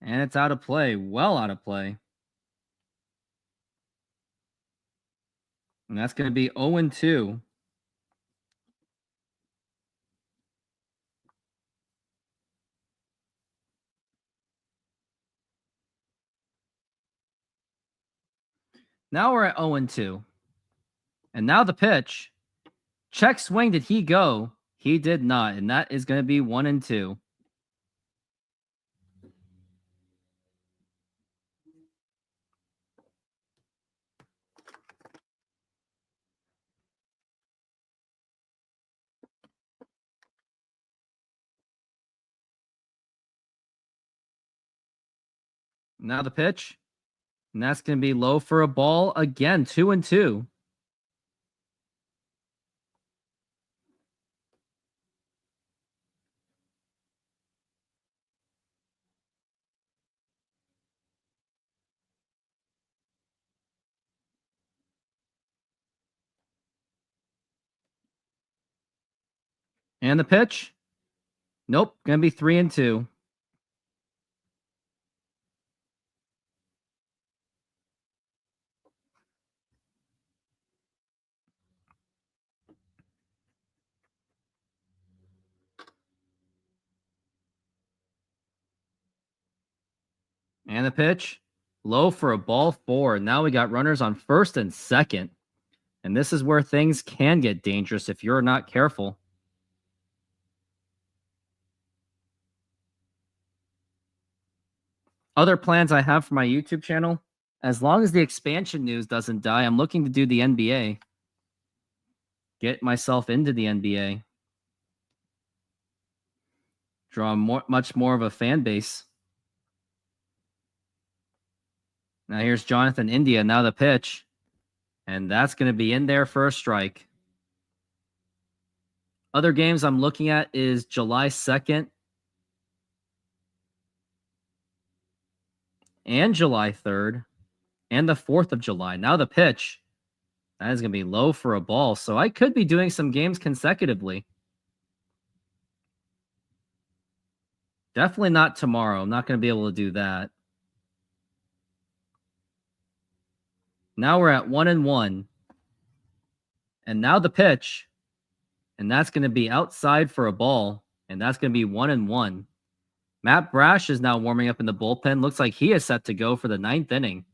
And it's out of play, well out of play. And that's going to be 0-2. Now we're at 0-2. And now the pitch. Check swing, did he go? He did not. And that is going to be 1-2. Now the pitch. And that's going to be low for a ball again. 2-2. And the pitch. Nope. Going to be 3-2. And the pitch. Low for a ball 4. Now we got runners on first and second. And this is where things can get dangerous if you're not careful. Other plans I have for my YouTube channel, as long as the expansion news doesn't die, I'm looking to do the NBA. Get myself into the NBA. Draw much more of a fan base. Now here's Jonathan India. Now the pitch. And that's going to be in there for a strike. Other games I'm looking at is July 2nd and July 3rd and the 4th of July. Now the pitch. That is going to be low for a ball. So I could be doing some games consecutively. Definitely not tomorrow. I'm not going to be able to do that. Now we're at 1-1. And now the pitch. And that's going to be outside for a ball. And that's going to be 1-1. Matt Brash is now warming up in the bullpen. Looks like he is set to go for the 9th inning,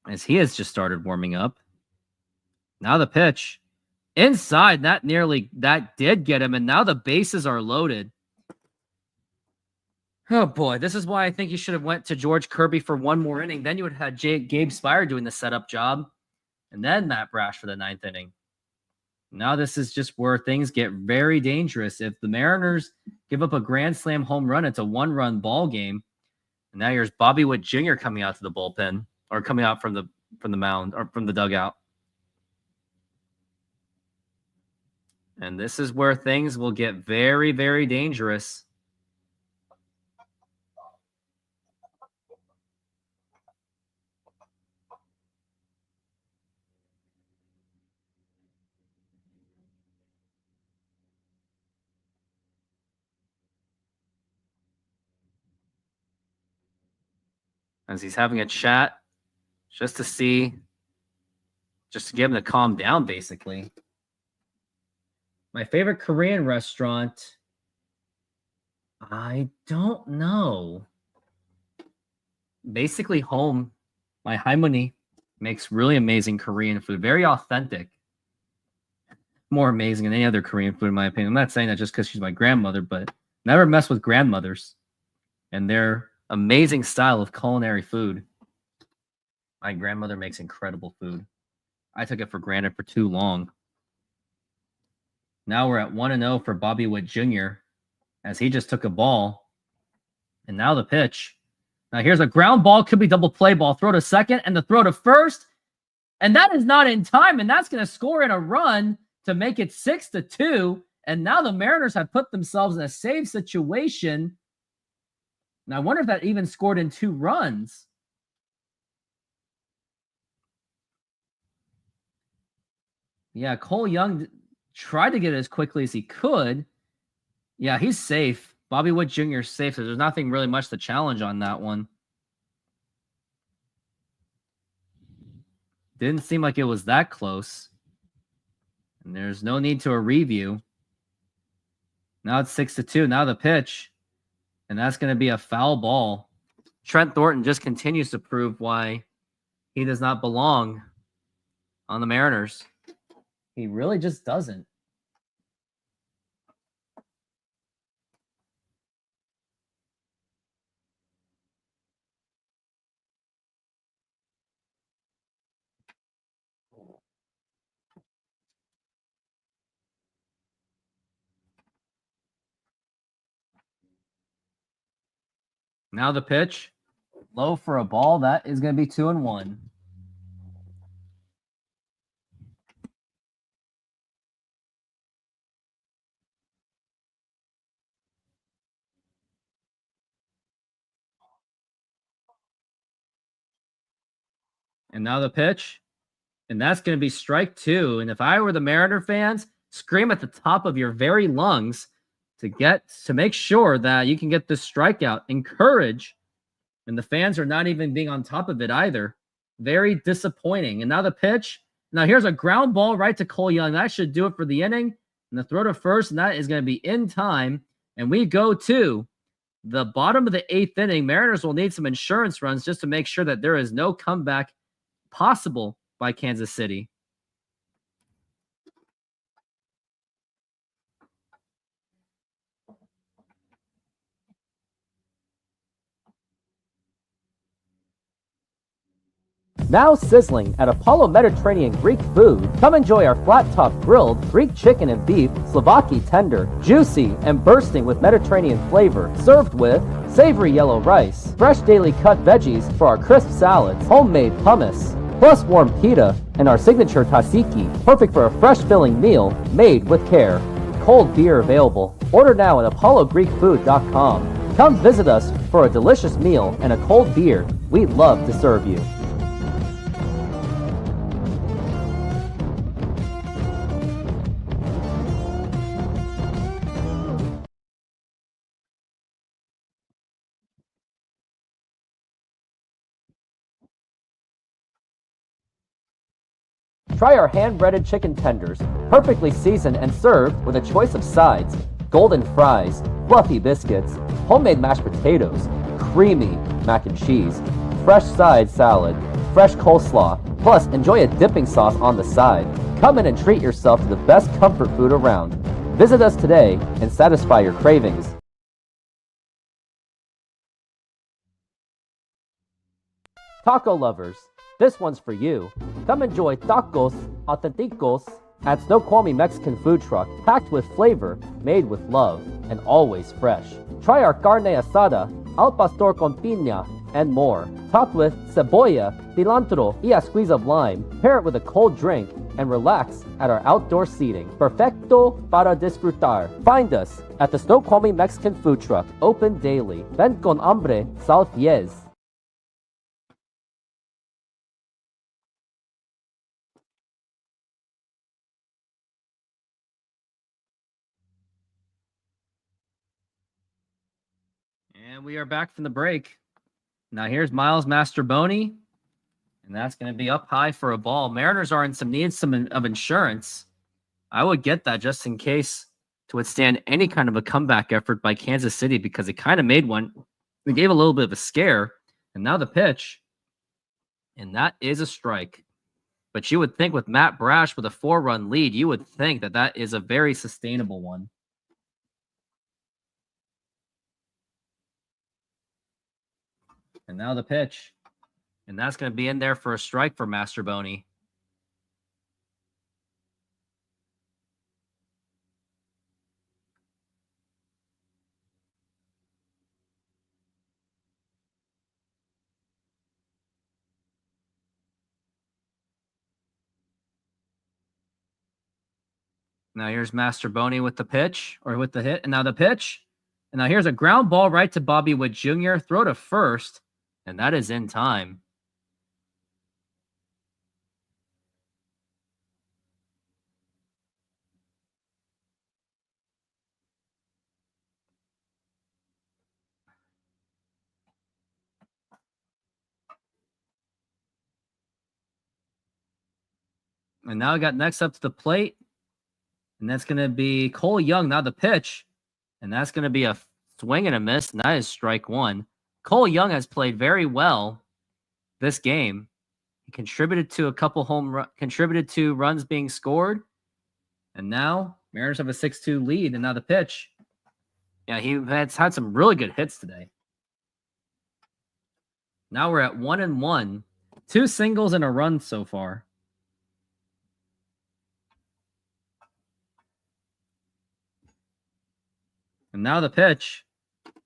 as he has just started warming up. Now the pitch. Inside, that did get him, and now the bases are loaded. Oh boy, this is why I think you should have went to George Kirby for one more inning. Then you would have had Gabe Spire doing the setup job, and then Matt Brash for the 9th inning. Now this is just where things get very dangerous. If the Mariners give up a grand slam home run, it's a 1-run ball game. And now here's Bobby Witt Jr. coming out to the bullpen, or coming out from the mound, or from the dugout. And this is where things will get very, very dangerous. As he's having a chat just to get him to calm down, basically. My favorite Korean restaurant, I don't know. Basically home. My Halmoni makes really amazing Korean food. Very authentic. More amazing than any other Korean food, in my opinion. I'm not saying that just because she's my grandmother, but never mess with grandmothers and their amazing style of culinary food. My grandmother makes incredible food. I took it for granted for too long. Now we're at 1-0 for Bobby Witt Jr. as he just took a ball. And now the pitch. Now here's a ground ball. Could be double play ball. Throw to second and the throw to first. And that is not in time. And that's going to score in a run to make it 6-2. And now the Mariners have put themselves in a save situation. And I wonder if that even scored in 2 runs. Yeah, Cole Young tried to get it as quickly as he could. Yeah, he's safe. Bobby Witt Jr. is safe. So there's nothing really much to challenge on that one. Didn't seem like it was that close. And there's no need to a review. Now it's 6-2. Now the pitch. And that's going to be a foul ball. Trent Thornton just continues to prove why he does not belong on the Mariners. He really just doesn't. Now the pitch. Low for a ball. That is going to be 2-1. And now the pitch. And that's going to be strike 2. And if I were the Mariner fans, scream at the top of your very lungs to make sure that you can get this strikeout. Encourage. And the fans are not even being on top of it either. Very disappointing. And now the pitch. Now here's a ground ball right to Cole Young. That should do it for the inning. And the throw to first, and that is going to be in time. And we go to the bottom of the 8th inning. Mariners will need some insurance runs just to make sure that there is no comeback possible by Kansas City. Now sizzling at Apollo Mediterranean Greek Food, come enjoy our flat-top grilled Greek chicken and beef, Slovaki tender, juicy and bursting with Mediterranean flavor, served with savory yellow rice, fresh daily cut veggies for our crisp salads, homemade hummus, plus warm pita, and our signature tzatziki, perfect for a fresh filling meal made with care. Cold beer available. Order now at apollogreekfood.com. Come visit us for a delicious meal and a cold beer. We'd love to serve you. Try our hand-breaded chicken tenders, perfectly seasoned and served with a choice of sides, golden fries, fluffy biscuits, homemade mashed potatoes, creamy mac and cheese, fresh side salad, fresh coleslaw, plus enjoy a dipping sauce on the side. Come in and treat yourself to the best comfort food around. Visit us today and satisfy your cravings. Taco lovers, this one's for you. Come enjoy tacos auténticos at Snoqualmie Mexican food truck, packed with flavor, made with love, and always fresh. Try our carne asada, al pastor con piña, and more. Topped with cebolla, cilantro, y a squeeze of lime. Pair it with a cold drink and relax at our outdoor seating. Perfecto para disfrutar. Find us at the Snoqualmie Mexican food truck, open daily. Ven con hambre, sal fies. And we are back from the break. Now here's Miles Mastroboni, and that's going to be up high for a ball. Mariners are in some need of insurance. I would get that just in case to withstand any kind of a comeback effort by Kansas City, because it kind of made one. It gave a little bit of a scare, and now the pitch, and that is a strike. But you would think with Matt Brash with a 4-run lead, you would think that that is a very sustainable one. And now the pitch. And that's going to be in there for a strike for Mastroboni. Now here's Mastroboni with the pitch, or with the hit. And now the pitch. And now here's a ground ball right to Bobby Witt Jr. Throw to first. And that is in time. And now I got next up to the plate. And that's going to be Cole Young. Now the pitch. And that's going to be a swing and a miss. And that is strike one. Cole Young has played very well this game. He contributed to a couple contributed to runs being scored. And now Mariners have a 6-2 lead. And now the pitch. Yeah, he has had some really good hits today. Now we're at 1-1. 2 singles and a run so far. And now the pitch.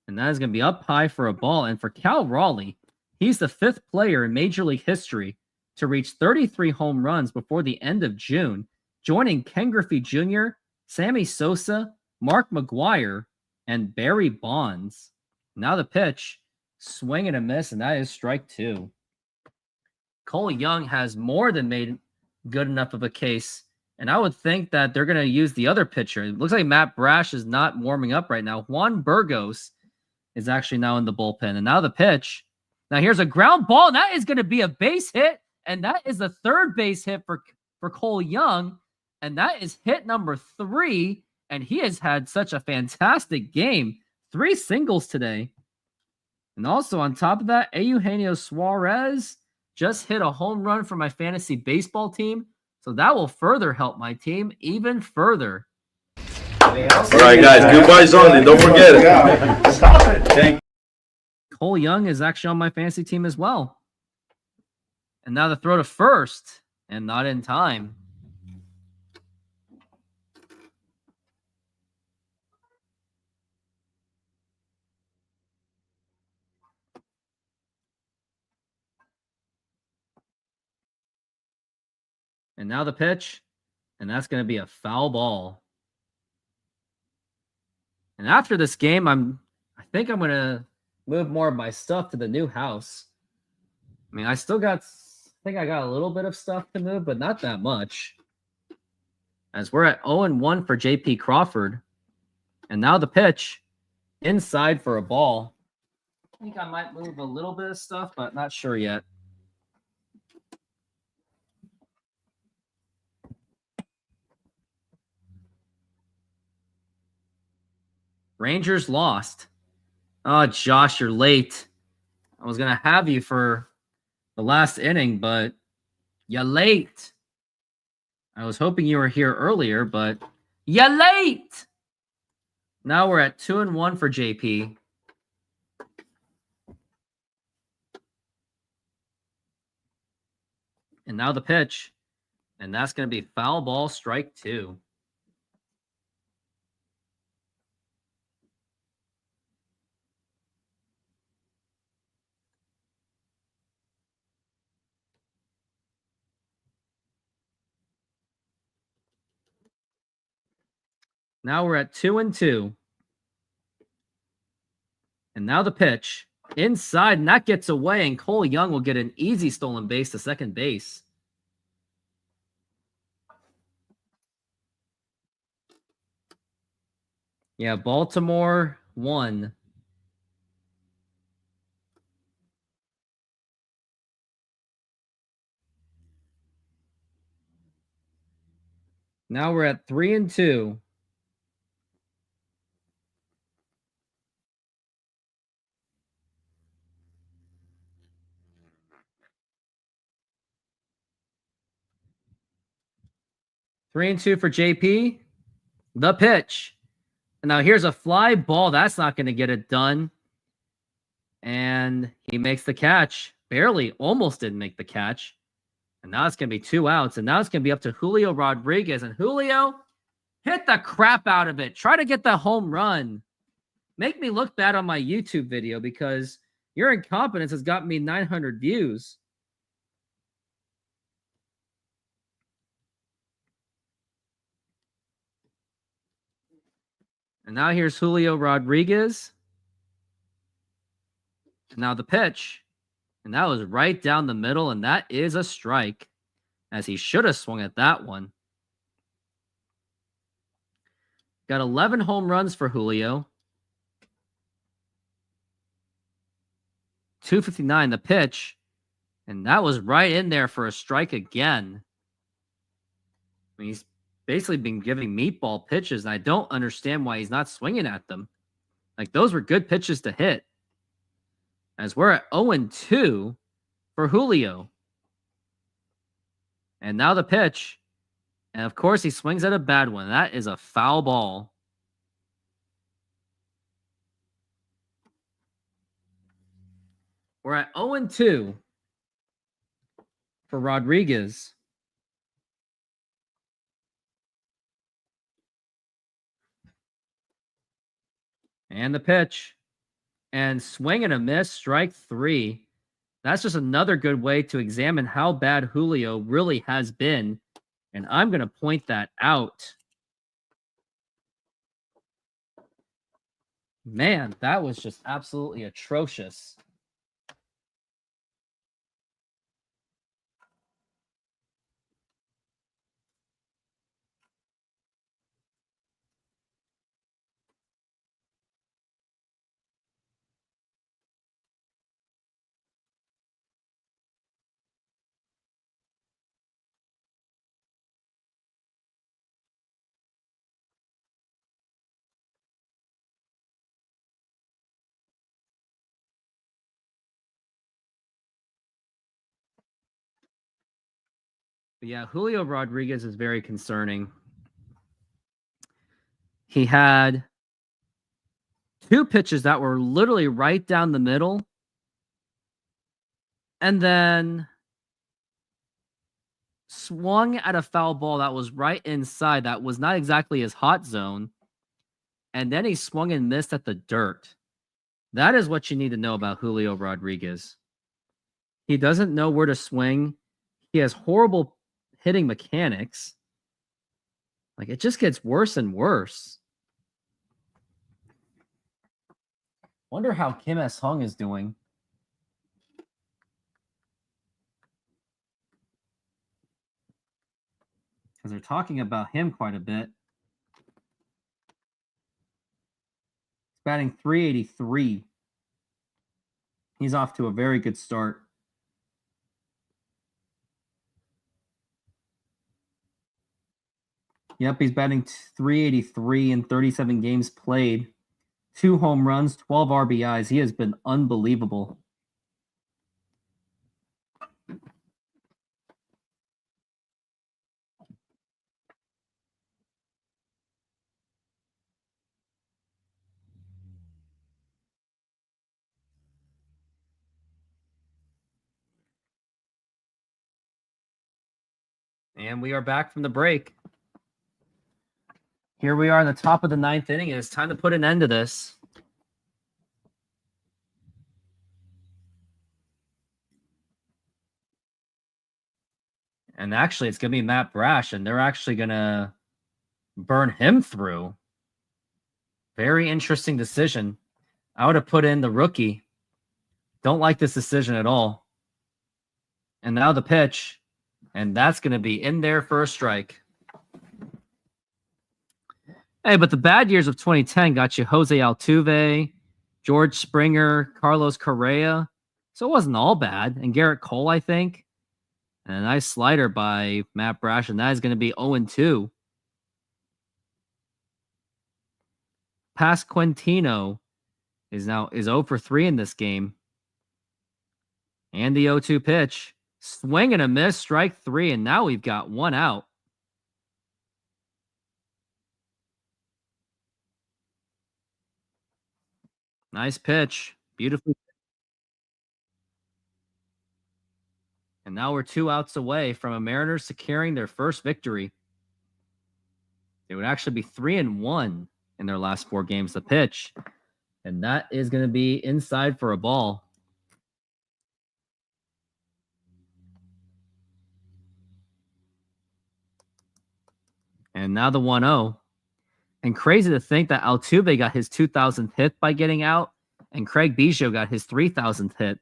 And that is going to be up high for a ball. And for Cal Raleigh, he's the 5th player in Major League history to reach 33 home runs before the end of June, joining Ken Griffey Jr., Sammy Sosa, Mark McGwire, and Barry Bonds. Now the pitch. Swing and a miss, and that is strike 2. Cole Young has more than made good enough of a case. And I would think that they're going to use the other pitcher. It looks like Matt Brash is not warming up right now. Juan Burgos is actually now in the bullpen. And now the pitch. Now here's a ground ball. And that is going to be a base hit. And that is the 3rd base hit for Cole Young. And that is hit number 3. And he has had such a fantastic game. 3 singles today. And also on top of that, Eugenio Suarez just hit a home run for my fantasy baseball team. So that will further help my team even further. All right, guys, goodbyes only. Don't forget it. Stop it. Thank you. Cole Young is actually on my fantasy team as well. And now the throw to first, and not in time. And now the pitch, and that's going to be a foul ball. And after this game, I think I'm going to move more of my stuff to the new house. I mean, I think I got a little bit of stuff to move, but not that much. As we're at 0-1 for JP Crawford. And now the pitch, inside for a ball. I think I might move a little bit of stuff, but not sure yet. Rangers lost. Oh, Josh, you're late. I was going to have you for the last inning, but you're late. I was hoping you were here earlier, but you're late. Now we're at 2-1 for JP. And now the pitch. And that's going to be foul ball, strike 2. Now we're at 2-2. And now the pitch. Inside, and that gets away, and Cole Young will get an easy stolen base to second base. Yeah, Baltimore won. Now we're at 3-2. Three and two for JP. The pitch. And now here's a fly ball. That's not going to get it done. And he makes the catch. Barely, almost didn't make the catch. And now it's going to be 2 outs. And now it's going to be up to Julio Rodriguez. And Julio, hit the crap out of it. Try to get the home run. Make me look bad on my YouTube video because your incompetence has got me 900 views. And now here's Julio Rodriguez. And now the pitch. And that was right down the middle, and that is a strike, as he should have swung at that one. Got 11 home runs for Julio. 259 the pitch, and that was right in there for a strike again. I mean, he's basically been giving meatball pitches, and I don't understand why he's not swinging at them. Like, those were good pitches to hit. As we're at 0-2 for Julio. And now the pitch. And, of course, he swings at a bad one. That is a foul ball. We're at 0-2 for Rodriguez. And the pitch. And swing and a miss, strike 3. That's just another good way to examine how bad Julio really has been. And I'm going to point that out. Man, that was just absolutely atrocious. But yeah, Julio Rodriguez is very concerning. He had 2 pitches that were literally right down the middle. And then swung at a foul ball that was right inside. That was not exactly his hot zone. And then he swung and missed at the dirt. That is what you need to know about Julio Rodriguez. He doesn't know where to swing. He has horrible hitting mechanics. Like, it just gets worse and worse. Wonder how Kim S-Hung is doing. Because they're talking about him quite a bit. He's batting .383. He's off to a very good start. Yep, he's batting .383 in 37 games played. 2 home runs, 12 RBIs. He has been unbelievable. And we are back from the break. Here we are in the top of the 9th inning, and it's time to put an end to this. And actually, it's going to be Matt Brash, and they're actually going to burn him through. Very interesting decision. I would have put in the rookie. Don't like this decision at all. And now the pitch. And that's going to be in there for a strike. Hey, but the bad years of 2010 got you Jose Altuve, George Springer, Carlos Correa. So it wasn't all bad. And Garrett Cole, I think. And a nice slider by Matt Brash. And that is going to be 0-2. Pasquantino is 0 for 3 in this game. And the 0-2 pitch. Swing and a miss, strike 3, and now we've got 1 out. Nice pitch. Beautifully. And now we're 2 outs away from a Mariners securing their first victory. They would actually be 3-1 in their last 4 games. The pitch. And that is going to be inside for a ball. And now the 1-0. And crazy to think that Altuve got his 2,000th hit by getting out, and Craig Biggio got his 3,000th hit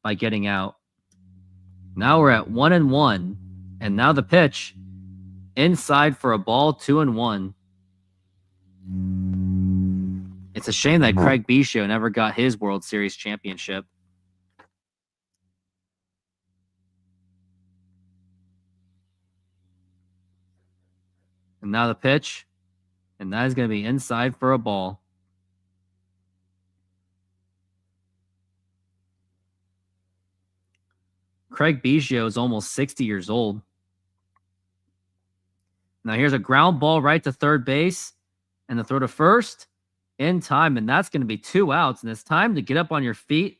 by getting out. Now we're at 1-1. And now the pitch. Inside for a ball, 2-1. It's a shame that Craig Biggio never got his World Series championship. And now the pitch. And that is going to be inside for a ball. Craig Biggio is almost 60 years old. Now here's a ground ball right to third base. And the throw to first in time. And that's going to be 2 outs. And it's time to get up on your feet,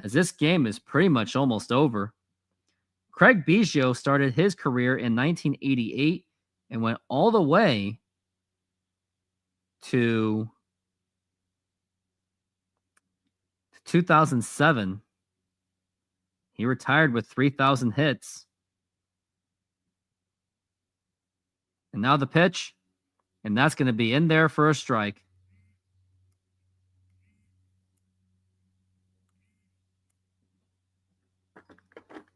as this game is pretty much almost over. Craig Biggio started his career in 1988 and went all the way to 2007. He retired with 3,000 hits. And now the pitch. And that's going to be in there for a strike.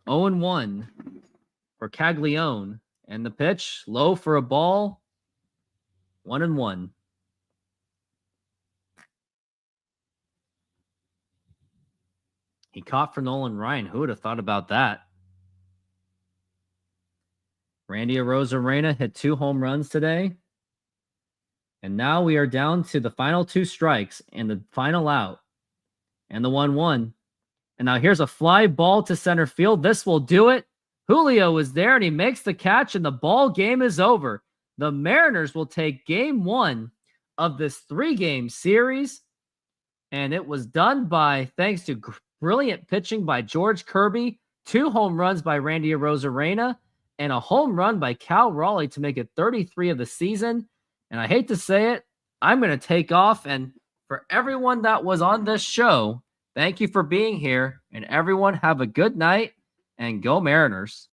Oh and 1 for Caglione. And the pitch, low for a ball. 1-1. He caught for Nolan Ryan. Who would have thought about that? Randy Arozarena hit 2 home runs today. And now we are down to the final 2 strikes and the final out. And the 1-1. And now here's a fly ball to center field. This will do it. Julio is there and he makes the catch and the ball game is over. The Mariners will take game 1 of this 3-game series. And it was done by, thanks to brilliant pitching by George Kirby, 2 home runs by Randy Arozarena, and a home run by Cal Raleigh to make it 33 of the season. And I hate to say it, I'm going to take off. And for everyone that was on this show, thank you for being here. And everyone have a good night and go Mariners.